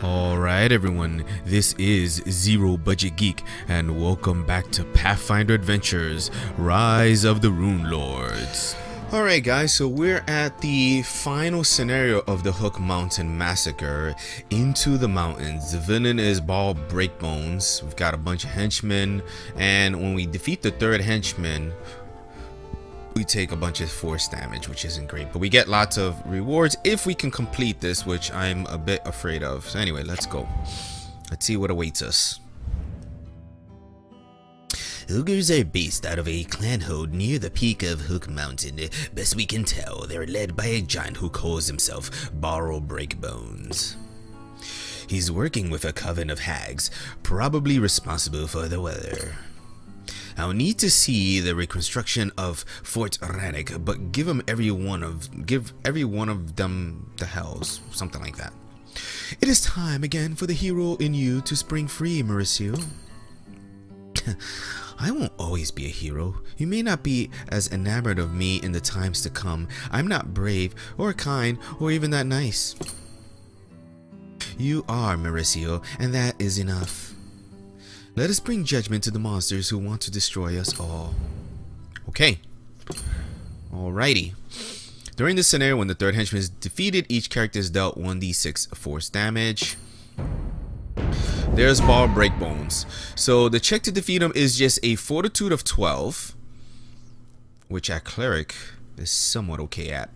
Alright everyone, this is Zero Budget Geek, and welcome back to Pathfinder Adventures, Rise of the Runelords. Alright guys, so we're at the final scenario of the Hook Mountain Massacre, Into the Mountains. The villain is Breakbones. We've got a bunch of henchmen, and when we defeat the third henchman, we take a bunch of force damage, which isn't great, but we get lots of rewards if we can complete this, which I'm a bit afraid of. So anyway, let's go. Let's see what awaits us. Ogres are based out of a clan hold near the peak of Hook Mountain. Best we can tell, they're led by a giant who calls himself Breakbones. He's working with a coven of hags, probably responsible for the weather. I'll need to see the reconstruction of Fort Rannick, but give every one of them the hells, something like that. It is time again for the hero in you to spring free, Mauricio. I won't always be a hero. You may not be as enamored of me in the times to come. I'm not brave, or kind, or even that nice. You are, Mauricio, and that is enough. Let us bring judgment to the monsters who want to destroy us all. Okay. Alrighty. During this scenario, when the third henchman is defeated, each character is dealt 1d6 force damage. There's Breakbones. So the check to defeat him is just a fortitude of 12, which at cleric is somewhat okay at,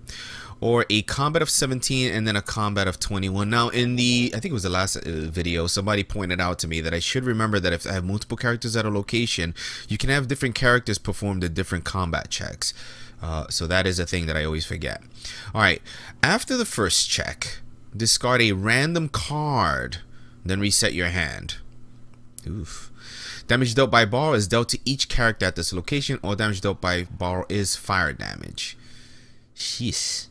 or a combat of 17 and then a combat of 21. Now in the, I think it was the last video, somebody pointed out to me that I should remember that if I have multiple characters at a location, you can have different characters perform the different combat checks. So that is a thing that I always forget. Alright, after the first check, discard a random card, then reset your hand. Oof. Damage dealt by Bar is dealt to each character at this location. All damage dealt by Bar is fire damage. Jeez.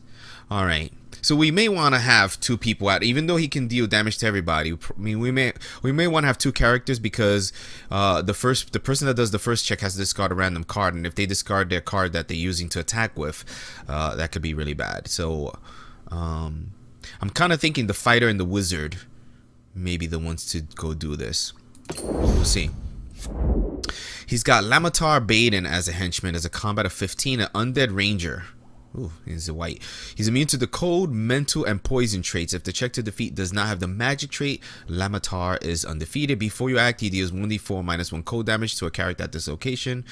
Alright, so we may want to have two people out, even though he can deal damage to everybody. I mean, we may want to have two characters because the person that does the first check has to discard a random card, and if they discard their card that they're using to attack with, that could be really bad. So I'm kind of thinking the fighter and the wizard may be the ones to go do this. We'll see. He's got Lamatar Baden as a henchman, as a combat of 15, an undead ranger. Ooh, he's a white. He's immune to the cold, mental, and poison traits. If the check to defeat does not have the magic trait, Lamatar is undefeated. Before you act, he deals 1d4 minus 1 cold damage to a character at this location.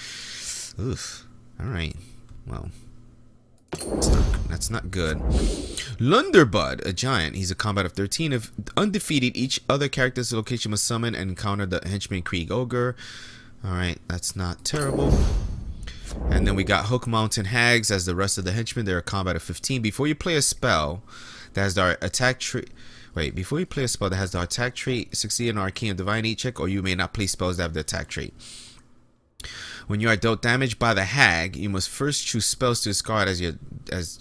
Oof. Alright. Well, that's not good. Lunderbud, a giant. He's a combat of 13. If undefeated, each other character's location must summon and encounter the henchman Krieg Ogre. Alright, that's not terrible. And then we got Hook Mountain Hags as the rest of the henchmen. They're a combat of 15. Before you play a spell that has the attack trait, before you play a spell that has the attack trait, succeed an arcane divinity check, or you may not play spells that have the attack trait. When you are dealt damage by the hag, you must first choose spells to discard as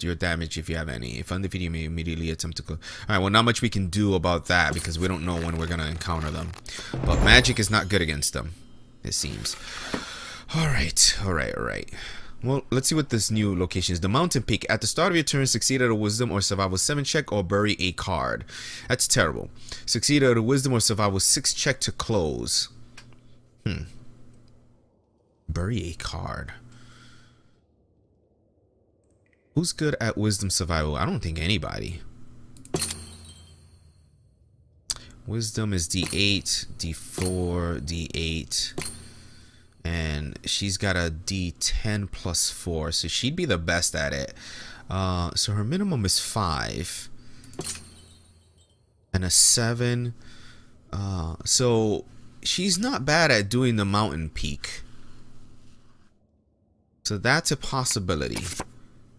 your damage if you have any. If undefeated, you may immediately attempt to go. Alright, well, not much we can do about that because we don't know when we're gonna encounter them. But magic is not good against them, it seems. Alright. Well, let's see what this new location is. The Mountain Peak. At the start of your turn, succeed at a Wisdom or Survival 7 check or bury a card. That's terrible. Succeed at a Wisdom or Survival 6 check to close. Bury a card. Who's good at Wisdom Survival? I don't think anybody. Wisdom is D8, D4, D8. And she's got a D10 plus 4, so she'd be the best at it. So her minimum is 5 and a 7. So she's not bad at doing the mountain peak. So that's a possibility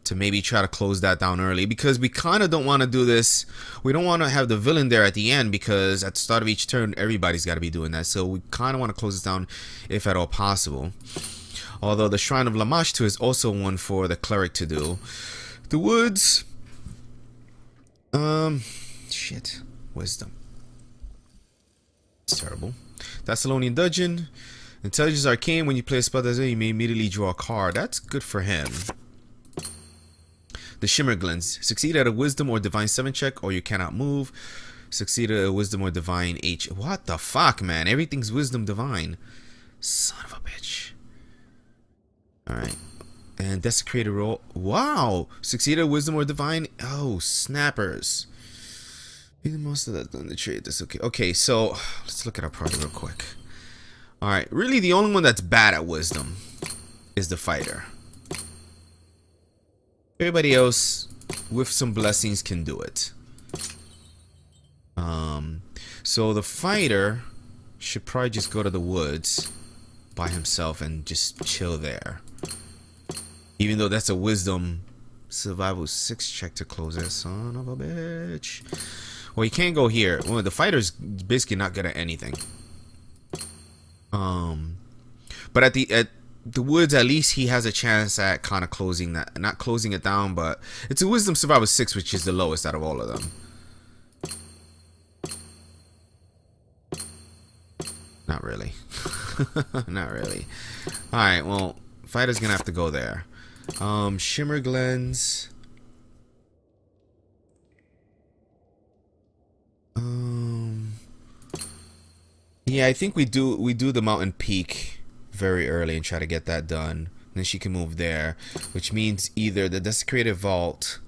to maybe try to close that down early, because we kind of don't want to do this. We don't want to have the villain there at the end, because at the start of each turn everybody's got to be doing that. So we kind of want to close this down if at all possible. Although the Shrine of Lamashtu is also one for the cleric to do. The woods, shit, wisdom. It's terrible. Thessalonian Dungeon. Intelligence Arcane. When you play a spell that you may immediately draw a card. That's good for him. The Shimmer Glens. Succeed at a Wisdom or Divine 7 check, or you cannot move. Succeed at a wisdom or divine H. What the fuck, man? Everything's wisdom divine. Son of a bitch. Alright. And desecrated roll. Wow! Succeed at wisdom or divine. Oh, snappers. Either most of that done the trade. That's okay. Okay, so let's look at our party real quick. Alright, really the only one that's bad at wisdom is the fighter. Everybody else, with some blessings, can do it. So the fighter should probably just go to the woods by himself and just chill there. Even though that's a wisdom survival 6 check to close it. Son of a bitch. Well, he can't go here. Well, the fighter's basically not good at anything. But at the woods, at least he has a chance at kind of closing that, not closing it down, but it's a wisdom survival 6, which is the lowest out of all of them. Not really. Not really. Alright, well, fighter's gonna have to go there. Shimmer Glens. Yeah, I think we do the mountain peak very early and try to get that done. Then she can move there, which means either the desecrated vault.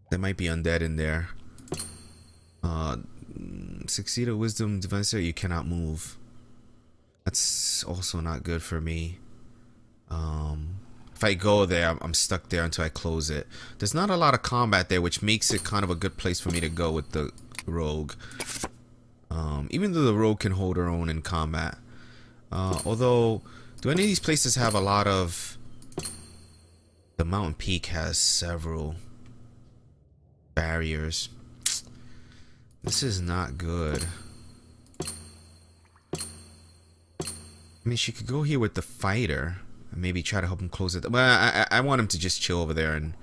There might be undead in there. Succeed at wisdom divine, you cannot move. That's also not good for me. If I go there, I'm stuck there until I close it. There's not a lot of combat there, which makes it kind of a good place for me to go with the rogue. Even though the rogue can hold her own in combat. Although, do any of these places have a lot of... The mountain peak has several barriers. This is not good. I mean, she could go here with the fighter and maybe try to help him close it. Well, I want him to just chill over there and...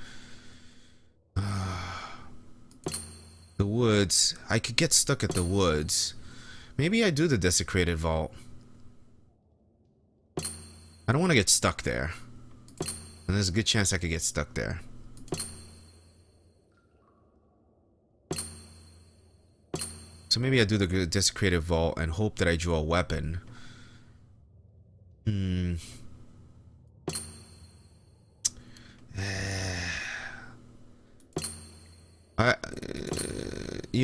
the woods. I could get stuck at the woods. Maybe I do the desecrated vault. I don't want to get stuck there. And there's a good chance I could get stuck there. So maybe I do the desecrated vault and hope that I draw a weapon. You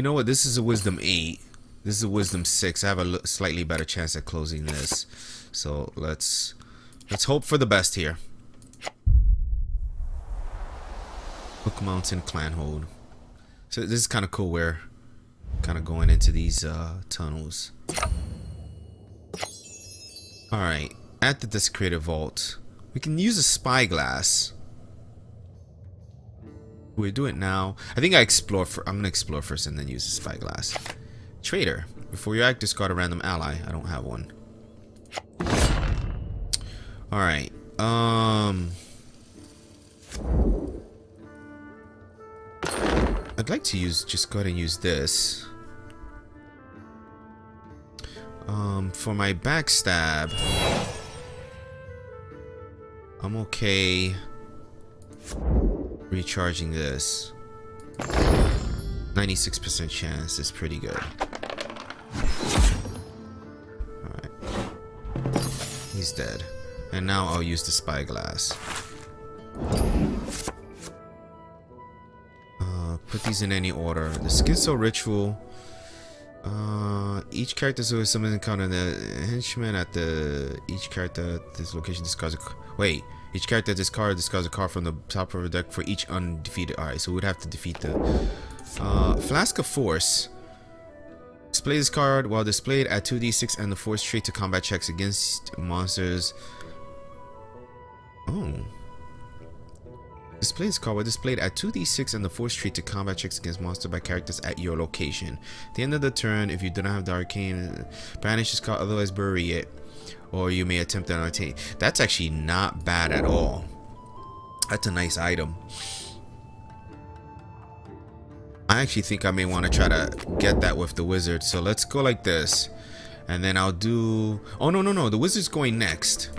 know what? This is a wisdom 8. This is a wisdom 6. I have a slightly better chance at closing this. So let's hope for the best here. Hook Mountain Clan Hold. So this is kind of cool. We're kind of going into these tunnels. Alright, at the desecrated vault, we can use a spyglass. We do it now. I think I'm gonna explore first and then use the spyglass. Trader, before you act, discard a random ally. I don't have one. Alright, I'd like to just go ahead and use this. For my backstab, I'm okay recharging this. 96% chance is pretty good. Alright. He's dead. And now I'll use the spyglass. Put these in any order. The Schizo Ritual. Each character who has summoned encounter the henchman at each character at this location discards each character discards a card from the top of the deck for each undefeated. Alright, so we'd have to defeat the Flask of Force. Display this card while displayed at 2d6 and the force trait to combat checks against monsters. Oh. Display this card while displayed at 2d6 and the force trait to combat checks against monsters by characters at your location. At the end of the turn, if you do not have the arcane, banish this card, otherwise bury it. Or you may attempt to unobtain. That's actually not bad at all. That's a nice item. I actually think I may want to try to get that with the wizard. So let's go like this. And then I'll do... Oh, no. The wizard's going next.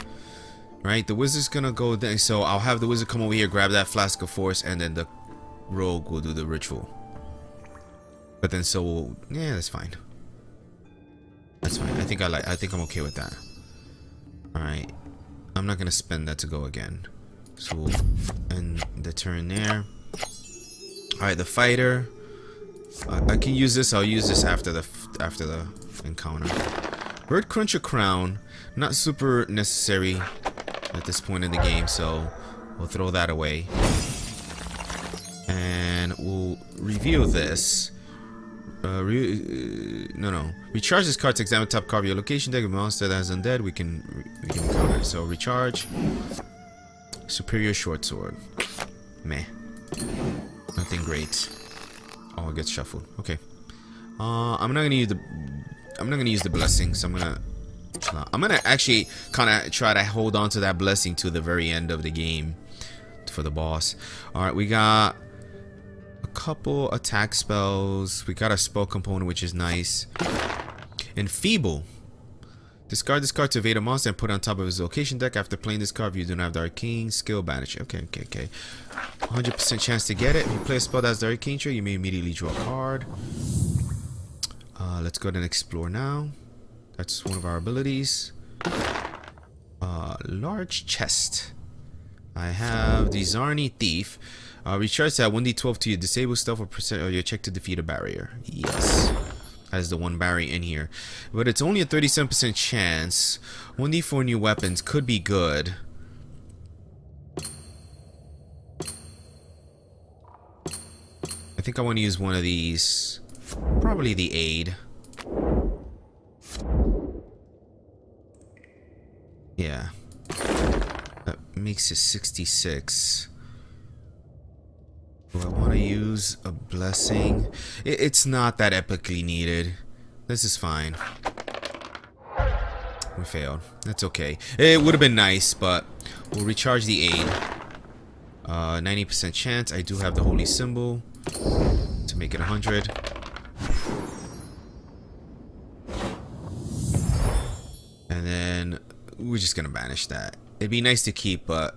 Right? The wizard's gonna go there. So I'll have the wizard come over here, grab that Flask of Force, and then the rogue will do the ritual. But then so yeah, that's fine. That's fine. I think I'm okay with that. Alright. I'm not gonna spend that to go again. So we'll end the turn there. Alright, the fighter. I can use this. I'll use this after the encounter. Bird Cruncher Crown. Not super necessary at this point in the game, so we'll throw that away. And we'll review this. Recharge this card to examine top card of your location deck. If a monster that is undead, we can counter it. So recharge. Superior short sword. Meh. Nothing great. Oh, it gets shuffled. Okay. I'm not gonna use the blessing. So I'm gonna actually kind of try to hold on to that blessing to the very end of the game for the boss. All right, we got a couple attack spells. We got a spell component, which is nice. Enfeeble. Discard this card to evade a monster and put it on top of his location deck. After playing this card, if you do not have the arcane skill, banish. Okay. 100% chance to get it. If you play a spell that's the arcane trait, you may immediately draw a card. Let's go ahead and explore now. That's one of our abilities. Large chest. I have the Zarni Thief. Recharge that 1d12 to your disable stealth or percent or your check to defeat a barrier. Yes. That is the one barrier in here. But it's only a 37% chance. 1d4 new weapons could be good. I think I want to use one of these. Probably the aid. Yeah. That makes it 66. Do I want to use a blessing? It's not that epically needed. This is fine. We failed. That's okay. It would have been nice, but we'll recharge the aid. 90% chance. I do have the holy symbol to make it 100. And then we're just gonna banish that. It'd be nice to keep, but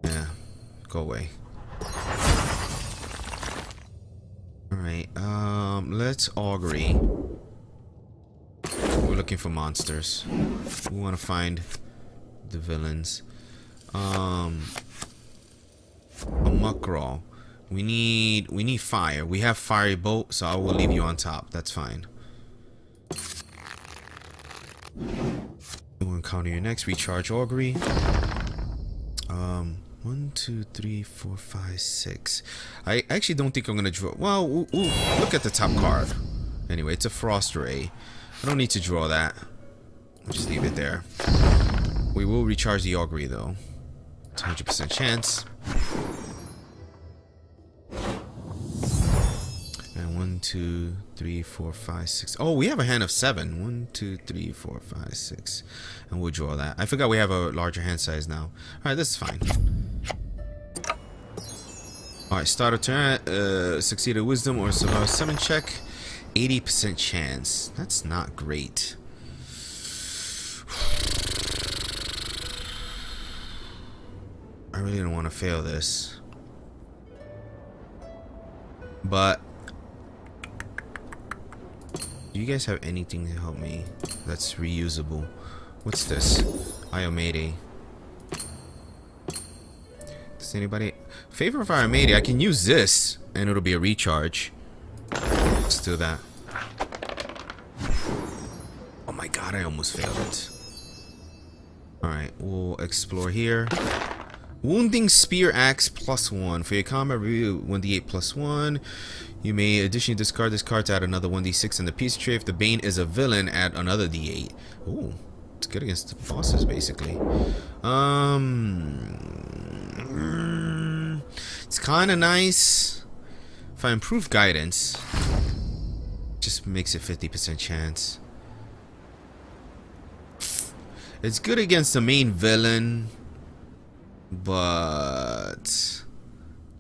yeah, go away. Alright, let's augury. We're looking for monsters. We want to find the villains. A muckroll. We need fire. We have fiery bolt, so I will leave you on top. That's fine. We'll encounter you next. Recharge augury. 1, 2, 3, 4, 5, 6. I actually don't think I'm gonna draw. Well, ooh, look at the top card. Anyway, it's a frost ray. I don't need to draw that. I'll just leave it there. We will recharge the augury though. It's 100% chance. And 1, 2, 3, 4, 5, 6. Oh, we have a hand of 7. 1, 2, 3, 4, 5, 6. And we'll draw that. I forgot we have a larger hand size now. Alright, this is fine. Alright, start a turn. Succeed a wisdom or survive 7 check. 80% chance. That's not great. I really don't want to fail this. But do you guys have anything to help me that's reusable? What's this? Iomade. Does anybody favor of Iomade? I can use this and it'll be a recharge. Let's do that. Oh my god, I almost failed it. Alright, we'll explore here. Wounding Spear Axe +1. For your combat review, 1d8 +1. You may additionally discard this card to add another 1d6 in the piece tray. If the Bane is a villain, add another d8. Ooh, it's good against the bosses, basically. It's kind of nice. If I improve guidance, just makes it 50% chance. It's good against the main villain, but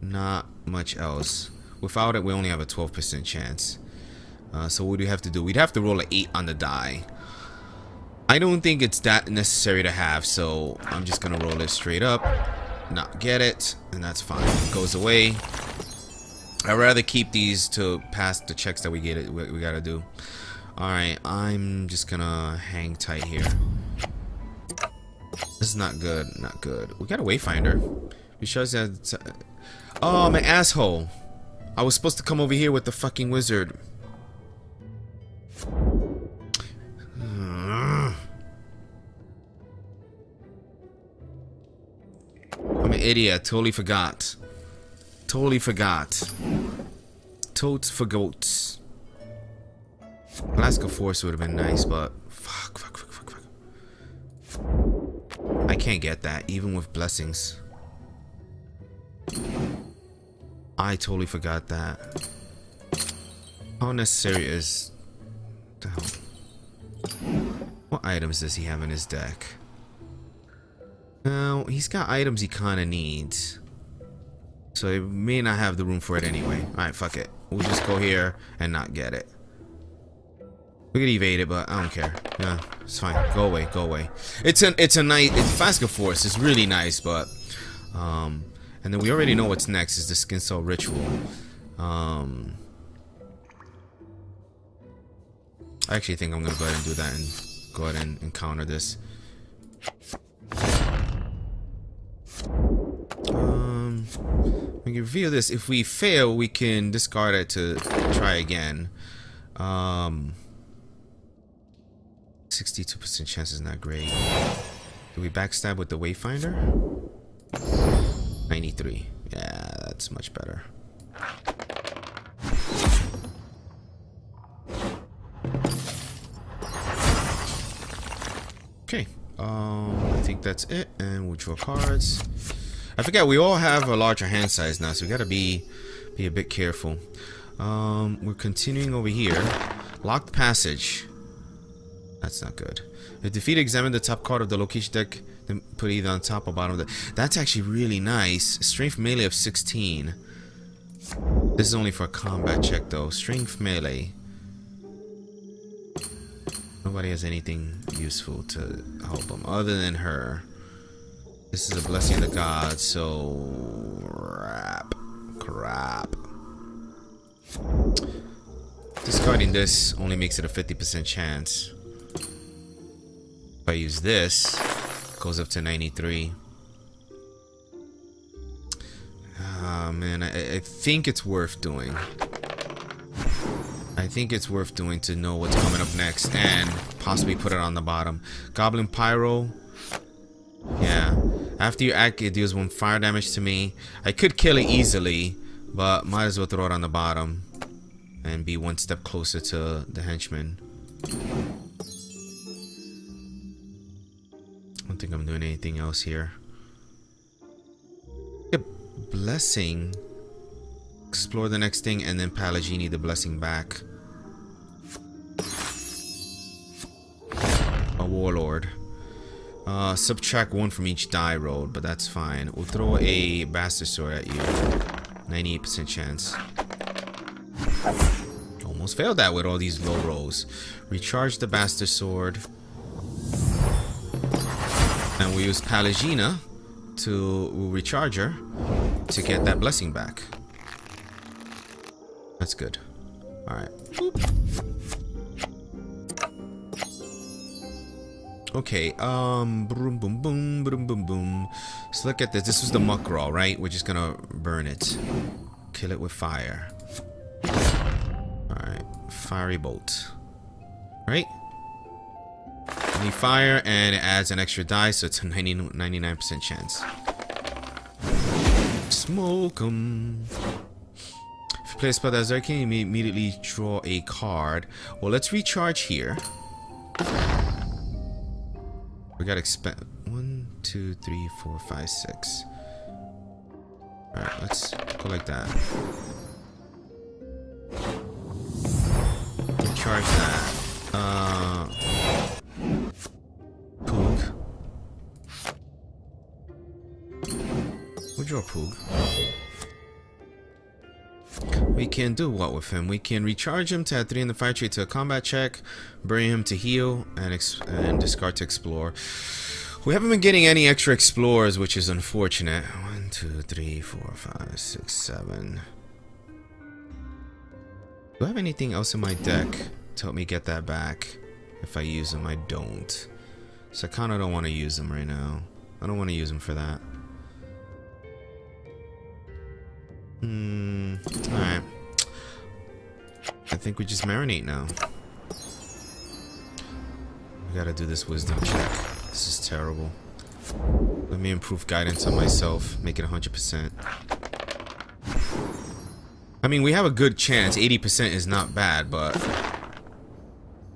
not much else. Without it, we only have a 12% chance. So what do we have to do? We'd have to roll an 8 on the die. I don't think it's that necessary to have, so I'm just gonna roll it straight up. Not get it, and that's fine. It goes away. I'd rather keep these to pass the checks that we gotta do. Alright, I'm just gonna hang tight here. This is not good, not good. We got a wayfinder. We shows that. Oh, I'm an asshole. I was supposed to come over here with the fucking wizard. I'm an idiot. I totally forgot. Totally forgot. Totes forgot. Alaska Force would have been nice, but fuck. I can't get that, even with blessings. I totally forgot that. How necessary is the hell? What items does he have in his deck? Now, he's got items he kind of needs. So he may not have the room for it anyway. Alright, fuck it. We'll just go here and not get it. We could evade it, but I don't care. Yeah, it's fine. Go away, go away. It's a nice. It's Alaska Force. It's really nice, but and then we already know what's next is the Skin Soul Ritual. I actually think I'm gonna go ahead and do that and go ahead and encounter this. We can reveal this. If we fail, we can discard it to try again. 62% chance is not great. Do we backstab with the Wayfinder? 93. Yeah, that's much better. Okay. I think that's it, and we'll draw cards. I forget we all have a larger hand size now, so we gotta be a bit careful. We're continuing over here. Locked passage. That's not good. If defeated, examine the top card of the location deck, then put either on top or bottom of the. That's actually really nice. Strength melee of 16. This is only for a combat check though. Strength melee. Nobody has anything useful to help them other than her. This is a blessing of the gods, so crap. Discarding this only makes it a 50% chance. If I use this, it goes up to 93. Ah, man, I think it's worth doing. I think it's worth doing to know what's coming up next and possibly put it on the bottom. Goblin Pyro. Yeah. After you act, it deals 1 fire damage to me. I could kill it easily, but might as well throw it on the bottom and be one step closer to the henchman. I don't think I'm doing anything else here. Yep. Blessing. Explore the next thing and then Palagini the blessing back. A warlord. Subtract 1 from each die rolled, but that's fine. We'll throw a bastard sword at you. 98% chance. Almost failed that with all these low rolls. Recharge the bastard sword. And we use Palagina to recharge her to get that blessing back. That's good. Alright. Okay, boom, boom, boom, boom, boom, boom. So look at this. This was the muck raw, right? We're just gonna burn it. Kill it with fire. Alright, fiery bolt. Right? Need fire, and it adds an extra die, so it's a 99% chance. Smoke 'em. If you play a spell that's arcane, you may immediately draw a card. Well, let's recharge here. We gotta expend 1, 2, 3, 4, 5, 6. Alright, let's go like that. Recharge that. Poog. We'll draw Poog. We can do what with him? We can recharge him to add 3 in the fire tree to a combat check, bring him to heal, and discard to explore. We haven't been getting any extra explorers, which is unfortunate. 1, 2, 3, 4, 5, 6, 7. Do I have anything else in my deck to help me get that back? If I use them, I don't. So I kind of don't want to use them right now. I don't want to use them for that. Alright. I think we just marinate now. I gotta do this wisdom check. This is terrible. Let me improve guidance on myself. Make it 100%. I mean, we have a good chance. 80% is not bad, but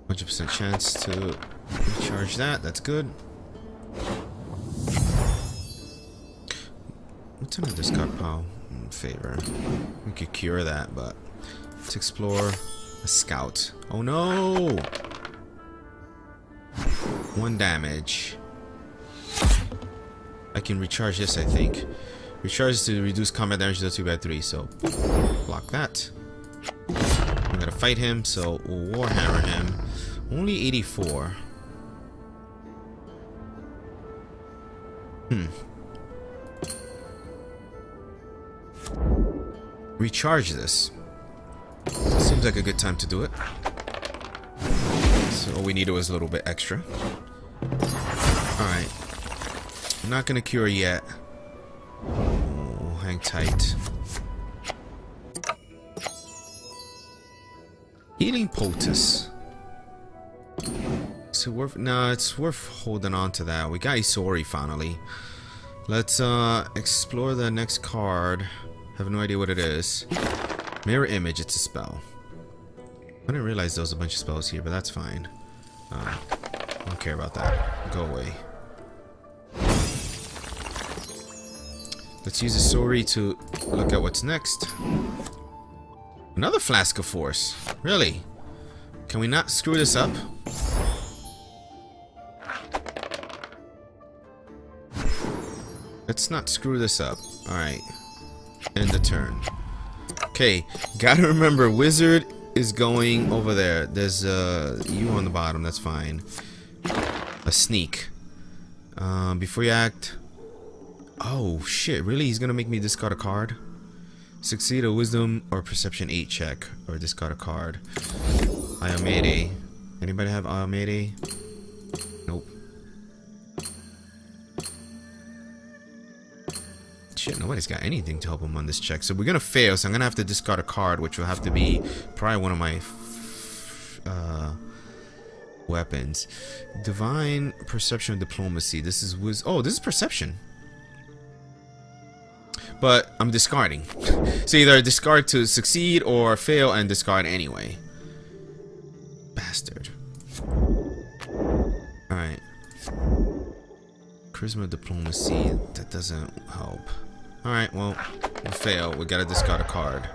100% chance to recharge that. That's good. What's in a discard pile? In favor. We could cure that, but let's explore a scout. Oh no! 1 damage. I can recharge this, I think. Recharge to reduce combat damage to 2 by 3, so block that. I'm gonna fight him, so we'll Warhammer him. Only 84. Recharge this. Seems like a good time to do it. So all we needed was a little bit extra. Alright. I'm not gonna cure yet. Oh, hang tight. Healing Potus. So worth it's worth holding on to that. We got Isori finally. Let's explore the next card. Have no idea what it is. Mirror Image, it's a spell. I didn't realize there was a bunch of spells here, but that's fine. I don't care about that. Go away. Let's use Isori to look at what's next. Another Flask of Force. Really? Can we not screw this up? Let's not screw this up. Alright. End the turn. Okay. Gotta remember, Wizard is going over there. There's you on the bottom. That's fine. A sneak. Before you act... Oh, shit. Really? He's gonna make me discard a card? Succeed a Wisdom or Perception 8 check. Or discard a card. Ayomede. Anybody have Ayomede? Nope. Shit, nobody's got anything to help him on this check. So we're gonna fail, so I'm gonna have to discard a card, which will have to be probably one of my weapons. Divine Perception Diplomacy. This is this is Perception. But I'm discarding. So either discard to succeed or fail and discard anyway. Bastard. Alright. Charisma Diplomacy. That doesn't help. Alright, well, we fail. We gotta discard a card.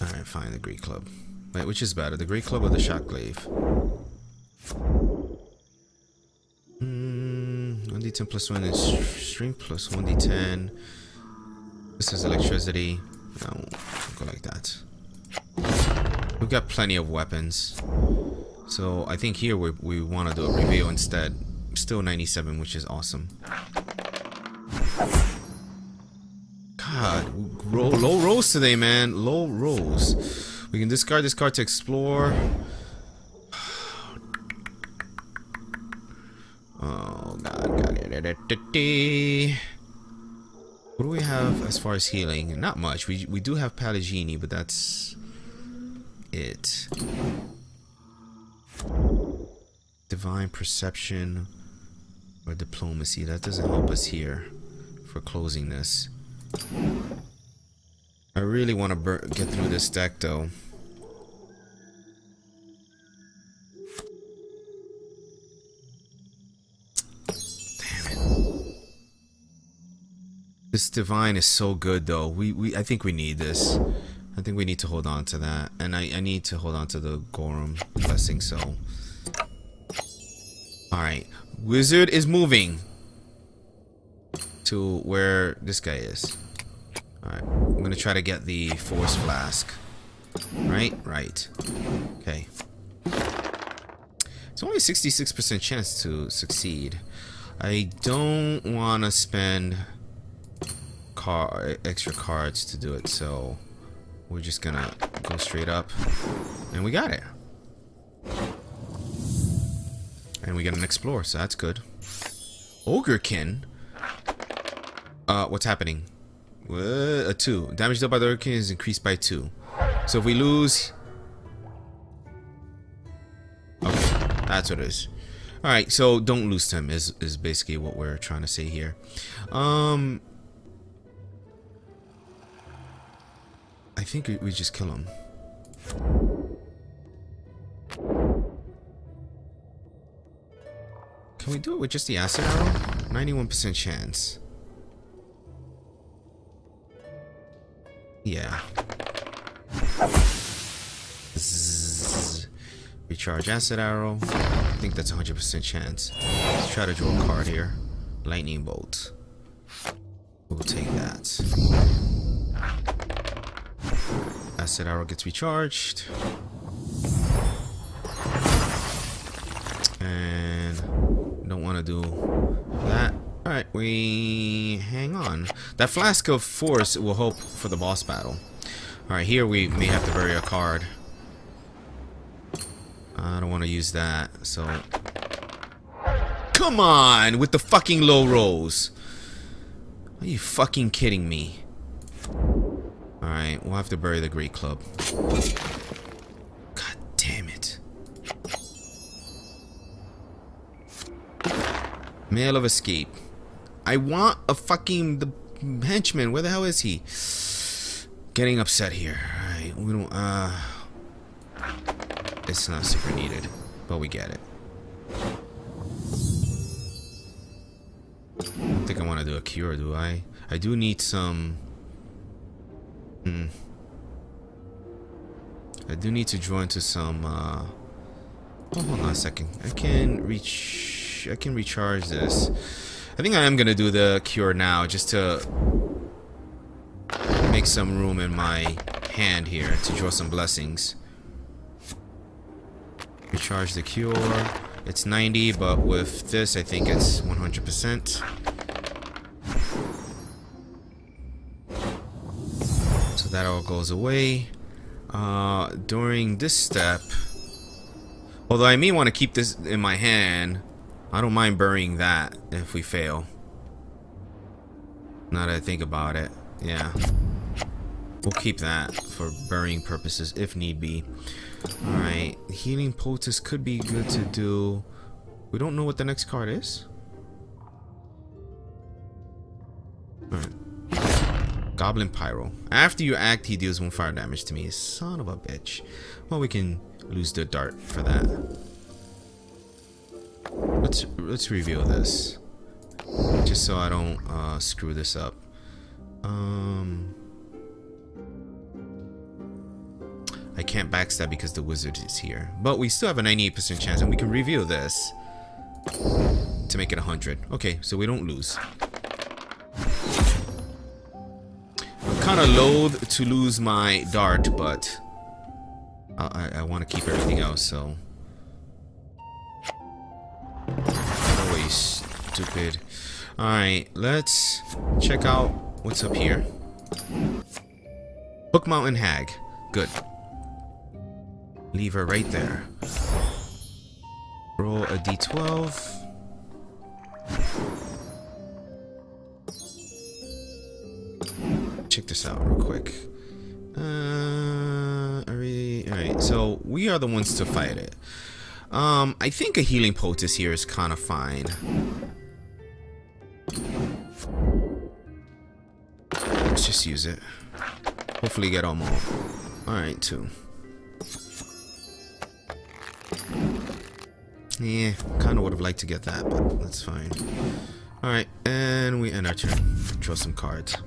Alright, fine, the Greek Club. Wait, which is better, the Greek Club or the Shockglaive? 1d10 plus 1 is strength plus 1d10. This is electricity. No, go like that. We've got plenty of weapons. So I think here we want to do a reveal instead. Still 97, which is awesome. God, low rolls today, man. Low rolls. We can discard this card to explore. Oh God. What do we have as far as healing? Not much. We do have Palagini, but that's it. Divine Perception or Diplomacy. That doesn't help us here for closing this. I really want to get through this deck though. Damn it. This Divine is so good though. I think we need this. I think we need to hold on to that. And I need to hold on to the Gorum Blessing, so. Alright. Wizard is moving to where this guy is. Alright. I'm gonna try to get the Force Flask. Right? Right. Okay. It's only a 66% chance to succeed. I don't want to spend extra cards to do it, so we're just gonna go straight up, and we got it. And we get an explore, so that's good. Ogrekin. What's happening? A 2. Damage dealt by the Ogrekin is increased by 2. So if we lose, okay, that's what it is. All right, so don't lose to him is basically what we're trying to say here. I think we just kill him. Can we do it with just the acid arrow? 91% chance. Yeah. Zzz. Recharge acid arrow. I think that's 100% chance. Let's try to draw a card here. Lightning bolt. We'll take that. Acid arrow gets recharged. And don't want to do that. Alright, we hang on. That flask of force will help for the boss battle. Alright, here we may have to bury a card. I don't want to use that, so... Come on! With the fucking low rolls! Are you fucking kidding me? Alright, we'll have to bury the Great Club. God damn it. Mail of Escape. I want a fucking... the henchman. Where the hell is he? Getting upset here. Alright, we don't... It's not super needed, but we get it. I don't think I want to do a cure, do I? I do need some... I do need to draw into some... Oh, hold on a second. I can recharge this. I think I am gonna do the cure now, just to make some room in my hand here to draw some blessings. Recharge the cure. It's 90, but with this, I think it's 100%. So that all goes away. During this step, although I may want to keep this in my hand, I don't mind burying that if we fail. Now that I think about it, yeah. We'll keep that for burying purposes if need be. Alright, healing poultice could be good to do. We don't know what the next card is. Alright. Goblin Pyro. After you act, he deals 1 fire damage to me. Son of a bitch. Well, we can lose the dart for that. Let's review this. Just so I don't screw this up. I can't backstab because the wizard is here. But we still have a 98% chance, and we can review this to make it 100. Okay, so we don't lose. I'm kind of loath to lose my dart, but I want to keep everything else, so... Always stupid. Alright, let's check out what's up here. Hook Mountain Hag. Good. Leave her right there. Roll a d12. Check this out real quick. Alright, so we are the ones to fight it. I think a healing poultice here is kind of fine. Let's just use it. Hopefully get them all. Alright, 2. Yeah, kind of would have liked to get that, but that's fine. Alright, and we end our turn. Draw some cards.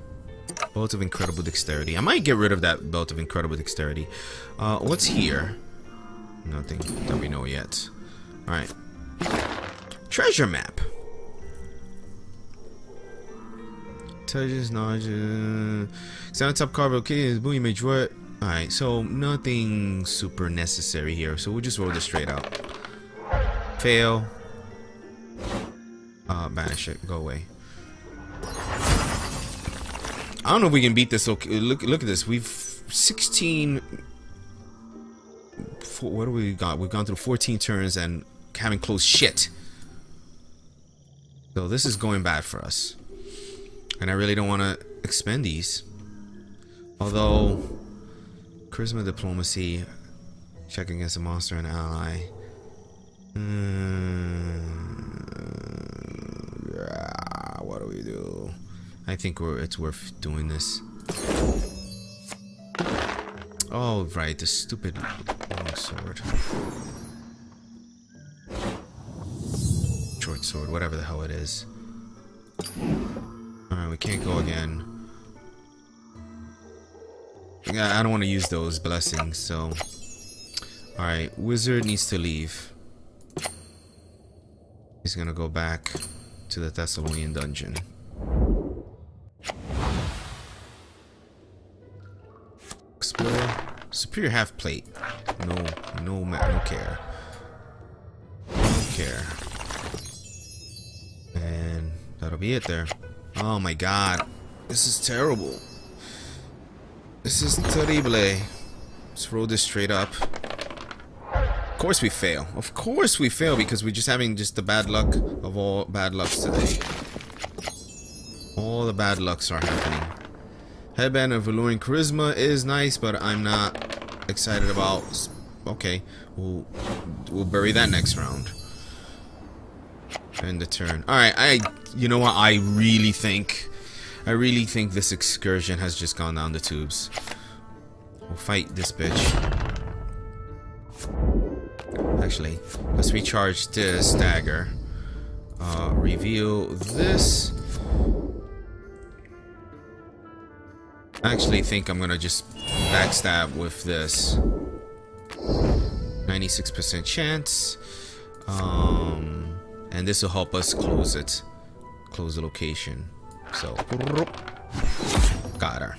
Belt of Incredible Dexterity. I might get rid of that Belt of Incredible Dexterity. What's here? Nothing that we know yet. Alright. Treasure map. Touches, knowledge. Sound top card, okay, boom, you may draw it. Alright, so nothing super necessary here, so we'll just roll this straight out. Fail. banish it. Go away. I don't know if we can beat this. Look at this. We've 16. What do we got? We've gone through 14 turns and haven't closed shit. So this is going bad for us. And I really don't want to expend these. Although, charisma, diplomacy, check against a monster and ally. What do we do? I think it's worth doing this. Oh, right, the stupid long sword. Short sword, whatever the hell it is. Alright, we can't go again. I don't want to use those blessings, so... Alright, wizard needs to leave. He's gonna go back to the Thessalonian dungeon. Explore. Superior half plate. No care. No care. And that'll be it there. Oh my god. This is terrible. This is terrible. Let's roll this straight up. Of course we fail. Of course we fail because we're just having just the bad luck of all bad lucks today. All the bad lucks are happening. Headband of alluring charisma is nice, but I'm not excited about. Okay, we'll bury that next round. End the turn. All right, you know what? I really think this excursion has just gone down the tubes. We'll fight this bitch. Actually, let's recharge this dagger. Reveal this. I actually think I'm gonna just backstab with this. 96% chance. And this will help us close it. Close the location. So, got her.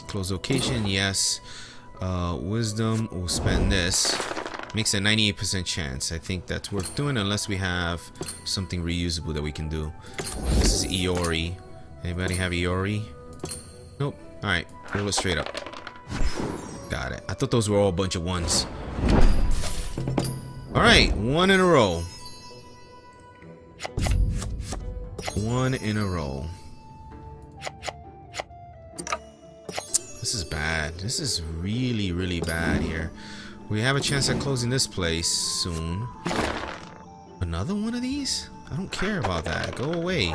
Close location, yes. Wisdom, we'll spend this. Makes a 98% chance. I think that's worth doing unless we have something reusable that we can do. This is Iori. Anybody have Iori? Nope. Alright, roll it straight up. Got it. I thought those were all a bunch of ones. Alright, one in a row. One in a row. This is bad. This is really, really bad here. We have a chance at closing this place soon. Another one of these? I don't care about that. Go away.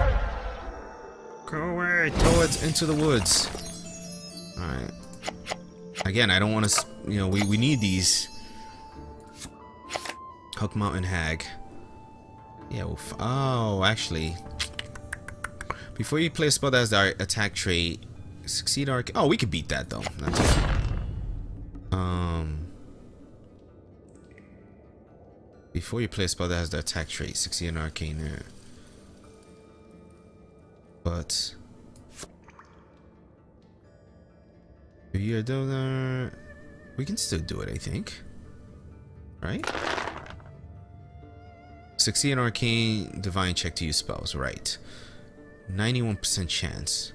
Go away. Throw it into the woods. Alright. Again, I don't want to... You know, we need these. Huck Mountain Hag. Yeah, oh, actually. Before you play a spell that has the attack trait, succeed arc. Oh, we could beat that though. That's it. Before you play a spell that has the attack trait, succeed an arcane. But if you're doing we can still do it, I think. Right? Succeed an arcane divine check to use spells, right? 91% chance.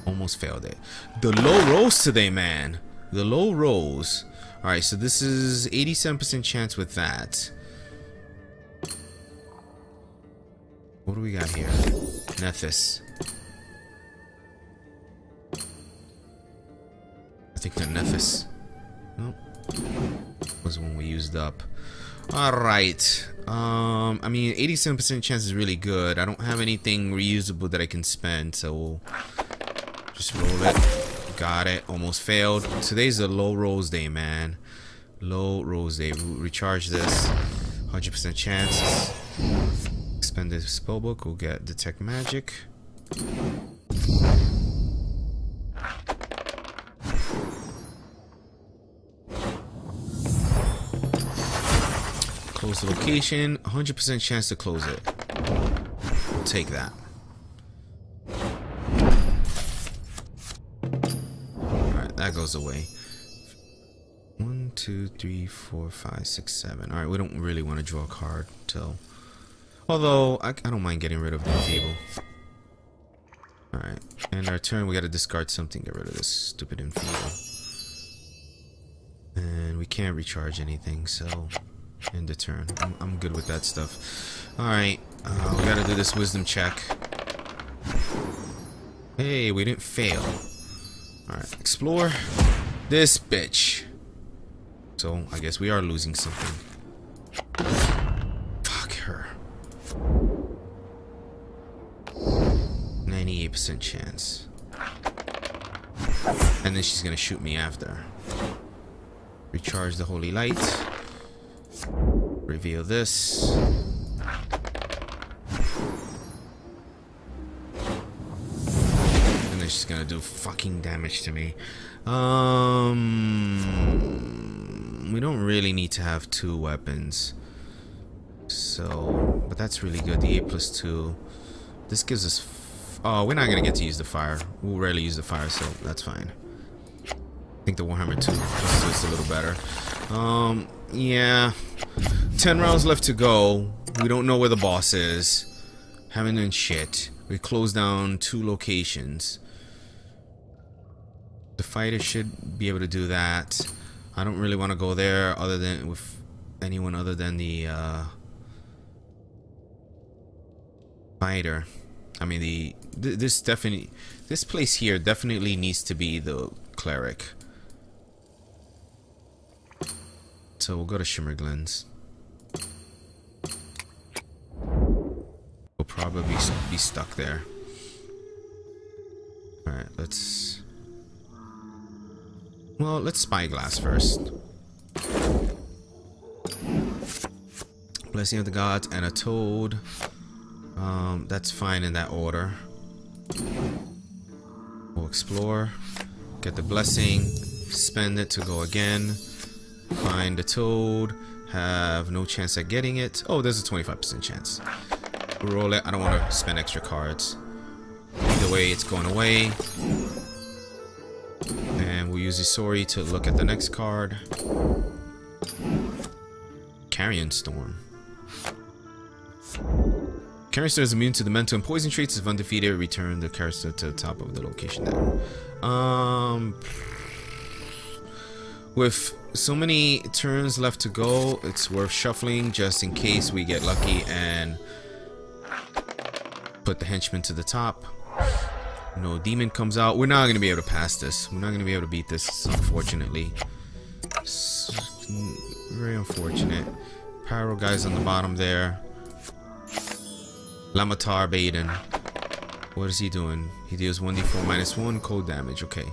Almost failed it. The low rolls today, man. The low rolls. Alright, so this is 87% chance with that. What do we got here? Nephis. I think they're Nephis. Nope. Was the one we used up. Alright. I mean, 87% chance is really good. I don't have anything reusable that I can spend, so we'll just roll it. Got it. Almost failed. Today's a low rolls day, man. Low rolls day. Recharge this. 100% chance. Expend this spellbook. We'll get Detect Magic. Close the location. 100% chance to close it. We'll take that. Alright, that goes away. 1, 2, 3, 4, 5, 6, 7. Alright, we don't really want to draw a card till... Although, I don't mind getting rid of the Enfeeble. Alright, and our turn, we gotta discard something, get rid of this stupid Enfeeble. And we can't recharge anything, so... End the turn. I'm good with that stuff. Alright, we gotta do this wisdom check. Hey, we didn't fail. Alright, explore this bitch. So, I guess we are losing something. Fuck her. 98% chance. And then she's gonna shoot me after. Recharge the holy light. Reveal this. And then she's gonna do fucking damage to me. We don't really need to have 2 weapons. So, but that's really good. The 8+2. This gives us... oh, we're not gonna get to use the fire. We'll rarely use the fire, so that's fine. I think the Warhammer 2 is a little better. Yeah. 10 rounds left to go. We don't know where the boss is. Haven't done shit. We closed down 2 locations. The fighter should be able to do that. I don't really want to go there other than with anyone other than the fighter. I mean this place here definitely needs to be the cleric. So we'll go to Shimmerglens. We'll probably be stuck there. Alright, let's... well, let's Spyglass first. Blessing of the Gods and a Toad. That's fine in that order. We'll explore. Get the Blessing. Spend it to go again. Find the Toad. Have no chance at getting it. Oh, there's a 25% chance. Roll it. I don't want to spend extra cards. Either way, it's going away. And we'll use Isori to look at the next card. Carrion Storm. Carrion Storm is immune to the mental and poison traits. If undefeated, return the character to the top of the location there. With so many turns left to go, it's worth shuffling just in case we get lucky and put the henchman to the top. No demon comes out. We're not going to be able to pass this. We're not going to be able to beat this, unfortunately. It's very unfortunate. Pyro guy's on the bottom there. Lamatar Baden. What is he doing? He deals 1d4 -1 cold damage. Okay.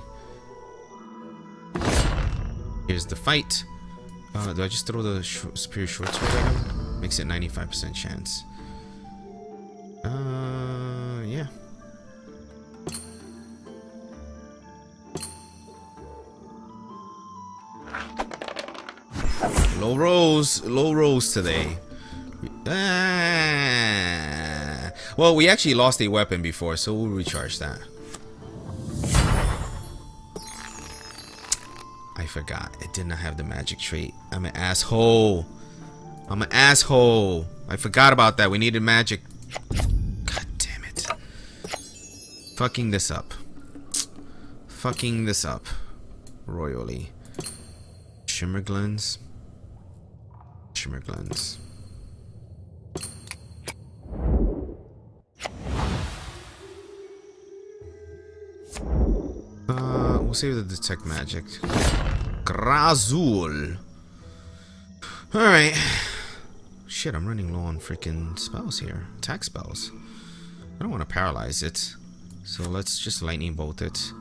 Here's the fight. Do I just throw the superior short sword at him? Makes it 95% chance. Yeah. Low rolls today. Well, we actually lost a weapon before, so we'll recharge that. I forgot. It did not have the magic trait. I'm an asshole. I'm an asshole. I forgot about that. We needed magic. God damn it. Fucking this up. Fucking this up. Royally. Shimmerglens. Shimmerglens. We'll save the detect magic. Grazul. Alright. Shit, I'm running low on freaking spells here. Attack spells. I don't want to paralyze it. So let's just lightning bolt it.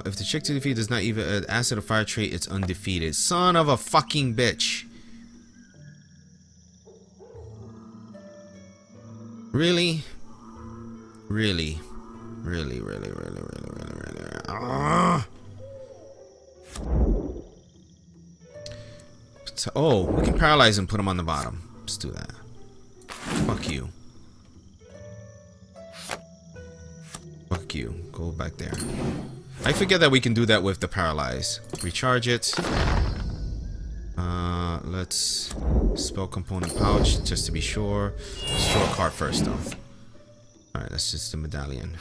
If the chick to defeat does not even acid or fire trait, it's undefeated. Son of a fucking bitch. Really? Really? Really, really, really, really, really, really. Ah! Oh, we can paralyze and put him on the bottom. Let's do that. Fuck you. Fuck you. Go back there. I forget that we can do that with the Paralyze. Recharge it. Let's spell component pouch just to be sure. Let's draw a card first though. Alright, that's just the medallion.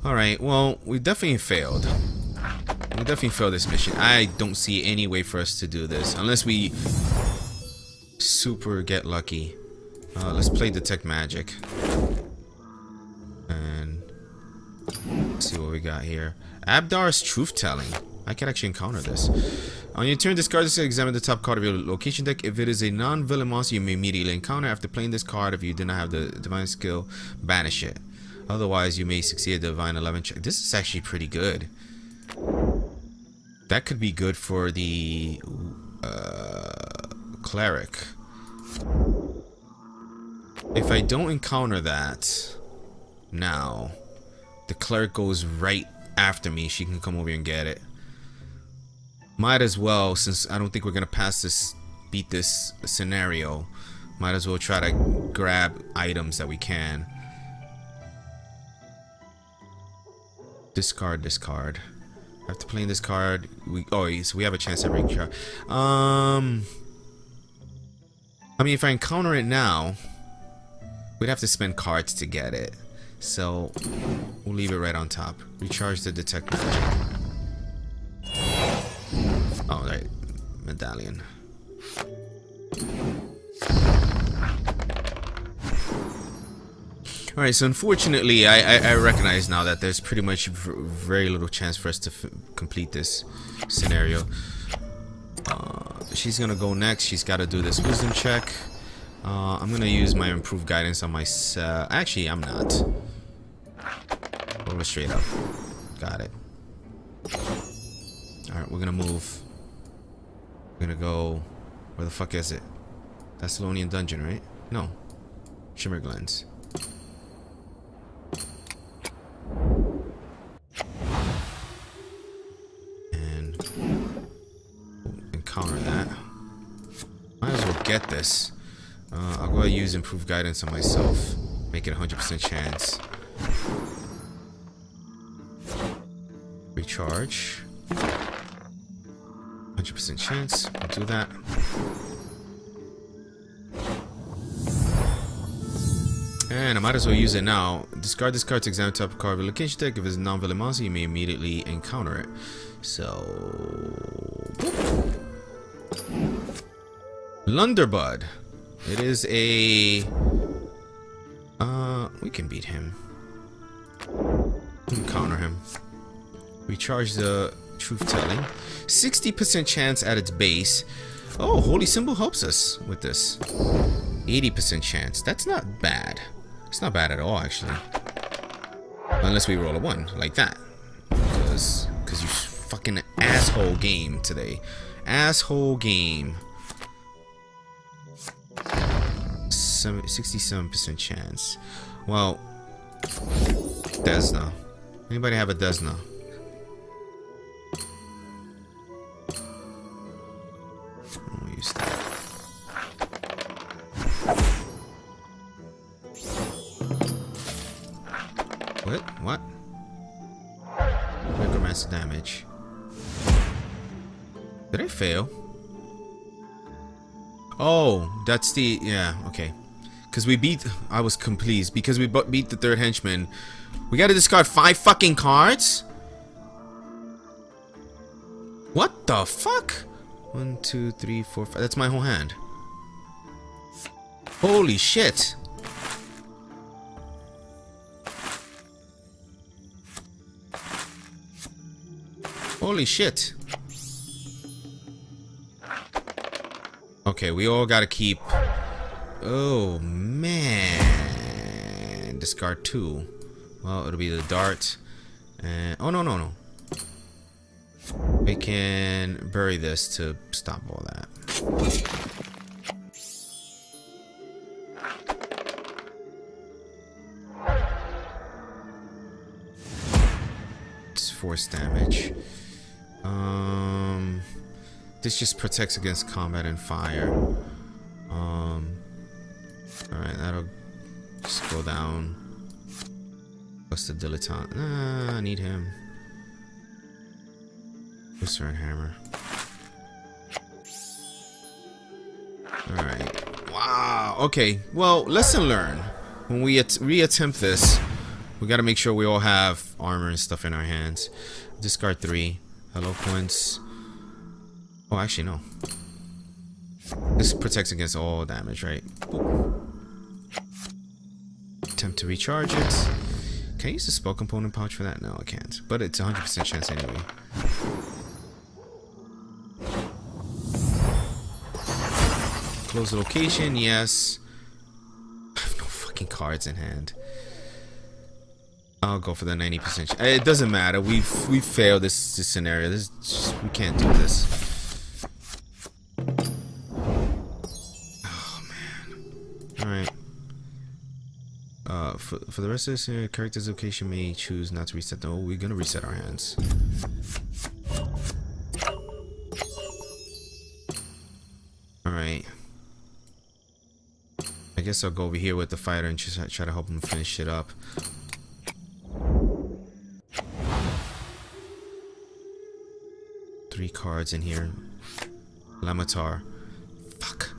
Alright, well, we definitely failed. We definitely failed this mission. I don't see any way for us to do this unless we super get lucky. Let's play Detect Magic. And let's see what we got here. Abdar's Truth Telling. I can actually encounter this. On your turn, discard this to examine the top card of your location deck. If it is a non-villain monster, you may immediately encounter. After playing this card, if you do not have the divine skill, banish it. Otherwise, you may succeed a divine 11 check. This is actually pretty good. That could be good for the cleric. If I don't encounter that now, the cleric goes right after me. She can come over here and get it. Might as well, since I don't think we're gonna beat this scenario, might as well try to grab items that we can. Discard this card. After playing this card, so we have a chance at recharge. I mean, if I encounter it now, we'd have to spend cards to get it. So we'll leave it right on top. Recharge the Detect Magic. Oh, right. Medallion. Alright, so unfortunately, I recognize now that there's pretty much very little chance for us to complete this scenario. She's gonna go next. She's got to do this wisdom check. I'm gonna use my improved guidance on myself. Actually, I'm not. Roll it straight up. Got it. Alright, we're gonna move. We're gonna go. Where the fuck is it? Thessalonian Dungeon, right? No. Shimmer Glens. And encounter that. Might as well get this. I'll go ahead and use improved guidance on myself. Make it 100% chance. Recharge. 100% chance. We'll do that. And I might as well use it now. Discard this card to examine the top card of the location deck. If it's a non-villain monster, you may immediately encounter it. So, Lunderbud. It is a. We can beat him. We can counter him. Recharge the Truth Telling. 60% chance at its base. Oh, Holy Symbol helps us with this. 80% chance. That's not bad. It's not bad at all, actually. Unless we roll a 1, like that. Because you fucking asshole game today. Asshole game. 67% chance. Well, Desna. Anybody have a Desna? I'll use that. What? Necromancer damage. Did I fail? Oh, that's the... Yeah, okay. Because we beat... I was pleased. Because we beat the third henchman. We gotta discard 5 fucking cards? What the fuck? 1, 2, 3, 4, 5. That's my whole hand. Holy shit. Holy shit. Okay, we all gotta keep... Oh, man. Discard 2. Well, it'll be the dart. And... Oh, no. We can bury this to stop all that. It's force damage. This just protects against combat and fire. Alright, that'll just go down. Plus the dilettante. Nah, I need him. Booster and hammer. Alright. Wow. Okay. Well, lesson learned. When we reattempt this, we gotta make sure we all have armor and stuff in our hands. Discard 3. Eloquence. Oh, actually, no. This protects against all damage, right? Attempt to recharge it. Can I use the spell component pouch for that? No, I can't. But it's 100% chance anyway. Close the location, yes. I have no fucking cards in hand. I'll go for the 90%. It doesn't matter. We've failed this scenario. We can't do this. Oh man. All right. For the rest of this character's location may choose not to reset. No, we're gonna reset our hands. All right. I guess I'll go over here with the fighter and just try to help him finish it up. Three cards in here. Lamatar. Fuck.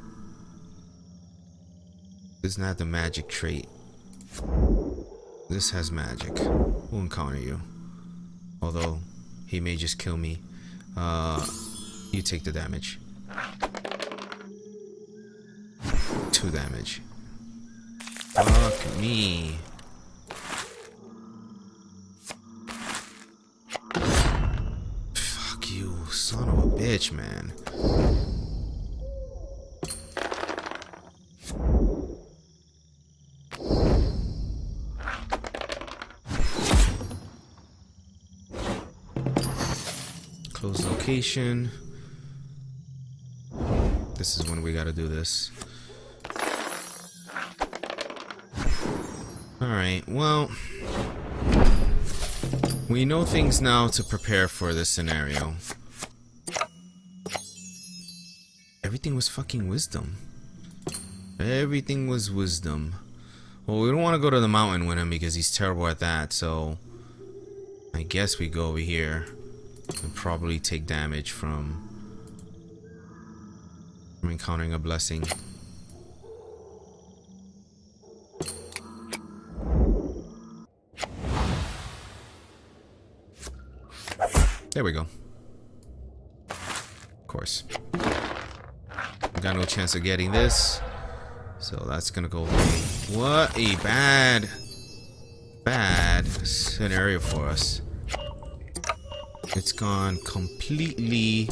This is not the magic trait. This has magic. We'll encounter you. Although, he may just kill me. You take the damage. 2 damage. Fuck me. Fuck you, son of a bitch, man. Close location. This is when we gotta do this. Alright, well, we know things now to prepare for this scenario. Everything was fucking wisdom. Everything was wisdom. Well, we don't want to go to the mountain with him because he's terrible at that, so I guess we go over here and probably take damage from encountering a blessing. There we go. Of course. I got no chance of getting this. So that's gonna go away. What a bad scenario for us. It's gone completely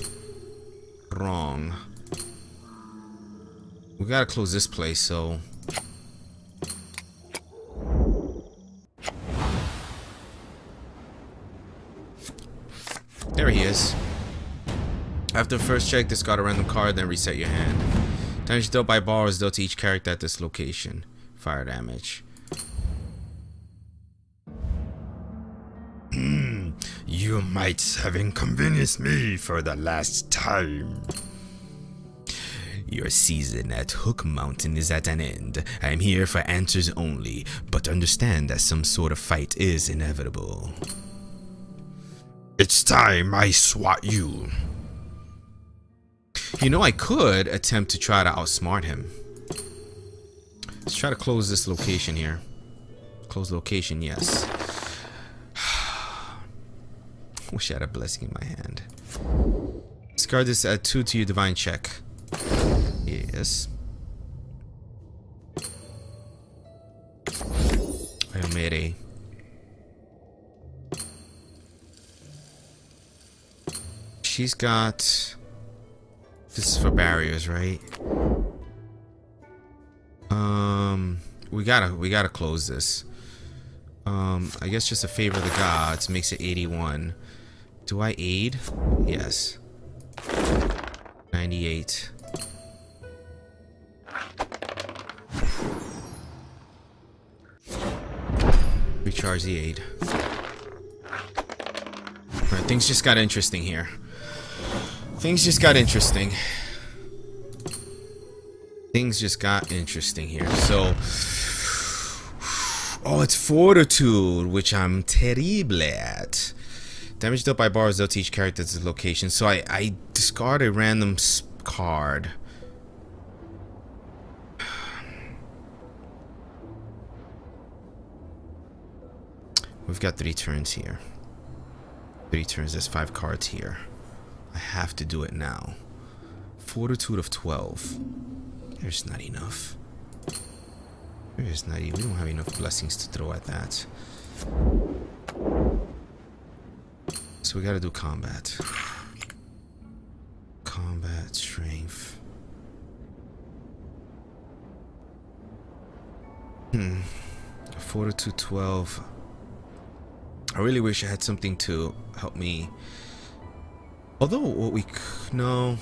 wrong. We gotta close this place, so there he is. After first check, discard a random card, then reset your hand. Damage dealt by bar is dealt to each character at this location. Fire damage. You might have inconvenienced me for the last time. Your season at Hook Mountain is at an end. I am here for answers only, but understand that some sort of fight is inevitable. It's time I swat you. You know, I could attempt to try to outsmart him. Let's try to close this location here. Close location, yes. Wish I had a blessing in my hand. Discard this at 2 to your divine check. Yes. I made a. She's got. This is for barriers, right? We gotta close this. I guess just a favor of the gods makes it 81. Do I aid? Yes. 98. Recharge the aid. Alright, things just got interesting here. Things just got interesting. Things just got interesting here. So, Oh, it's Fortitude, which I'm terrible at. Damage dealt by bars dealt to each character's location. So I discard a random card. We've got 3 turns here. 3 turns, there's 5 cards here. I have to do it now. Fortitude of 12. There's not enough. There's not even. We don't have enough blessings to throw at that. So we gotta do combat. Combat, strength. Fortitude 12. I really wish I had something to help me. Although, what we... No.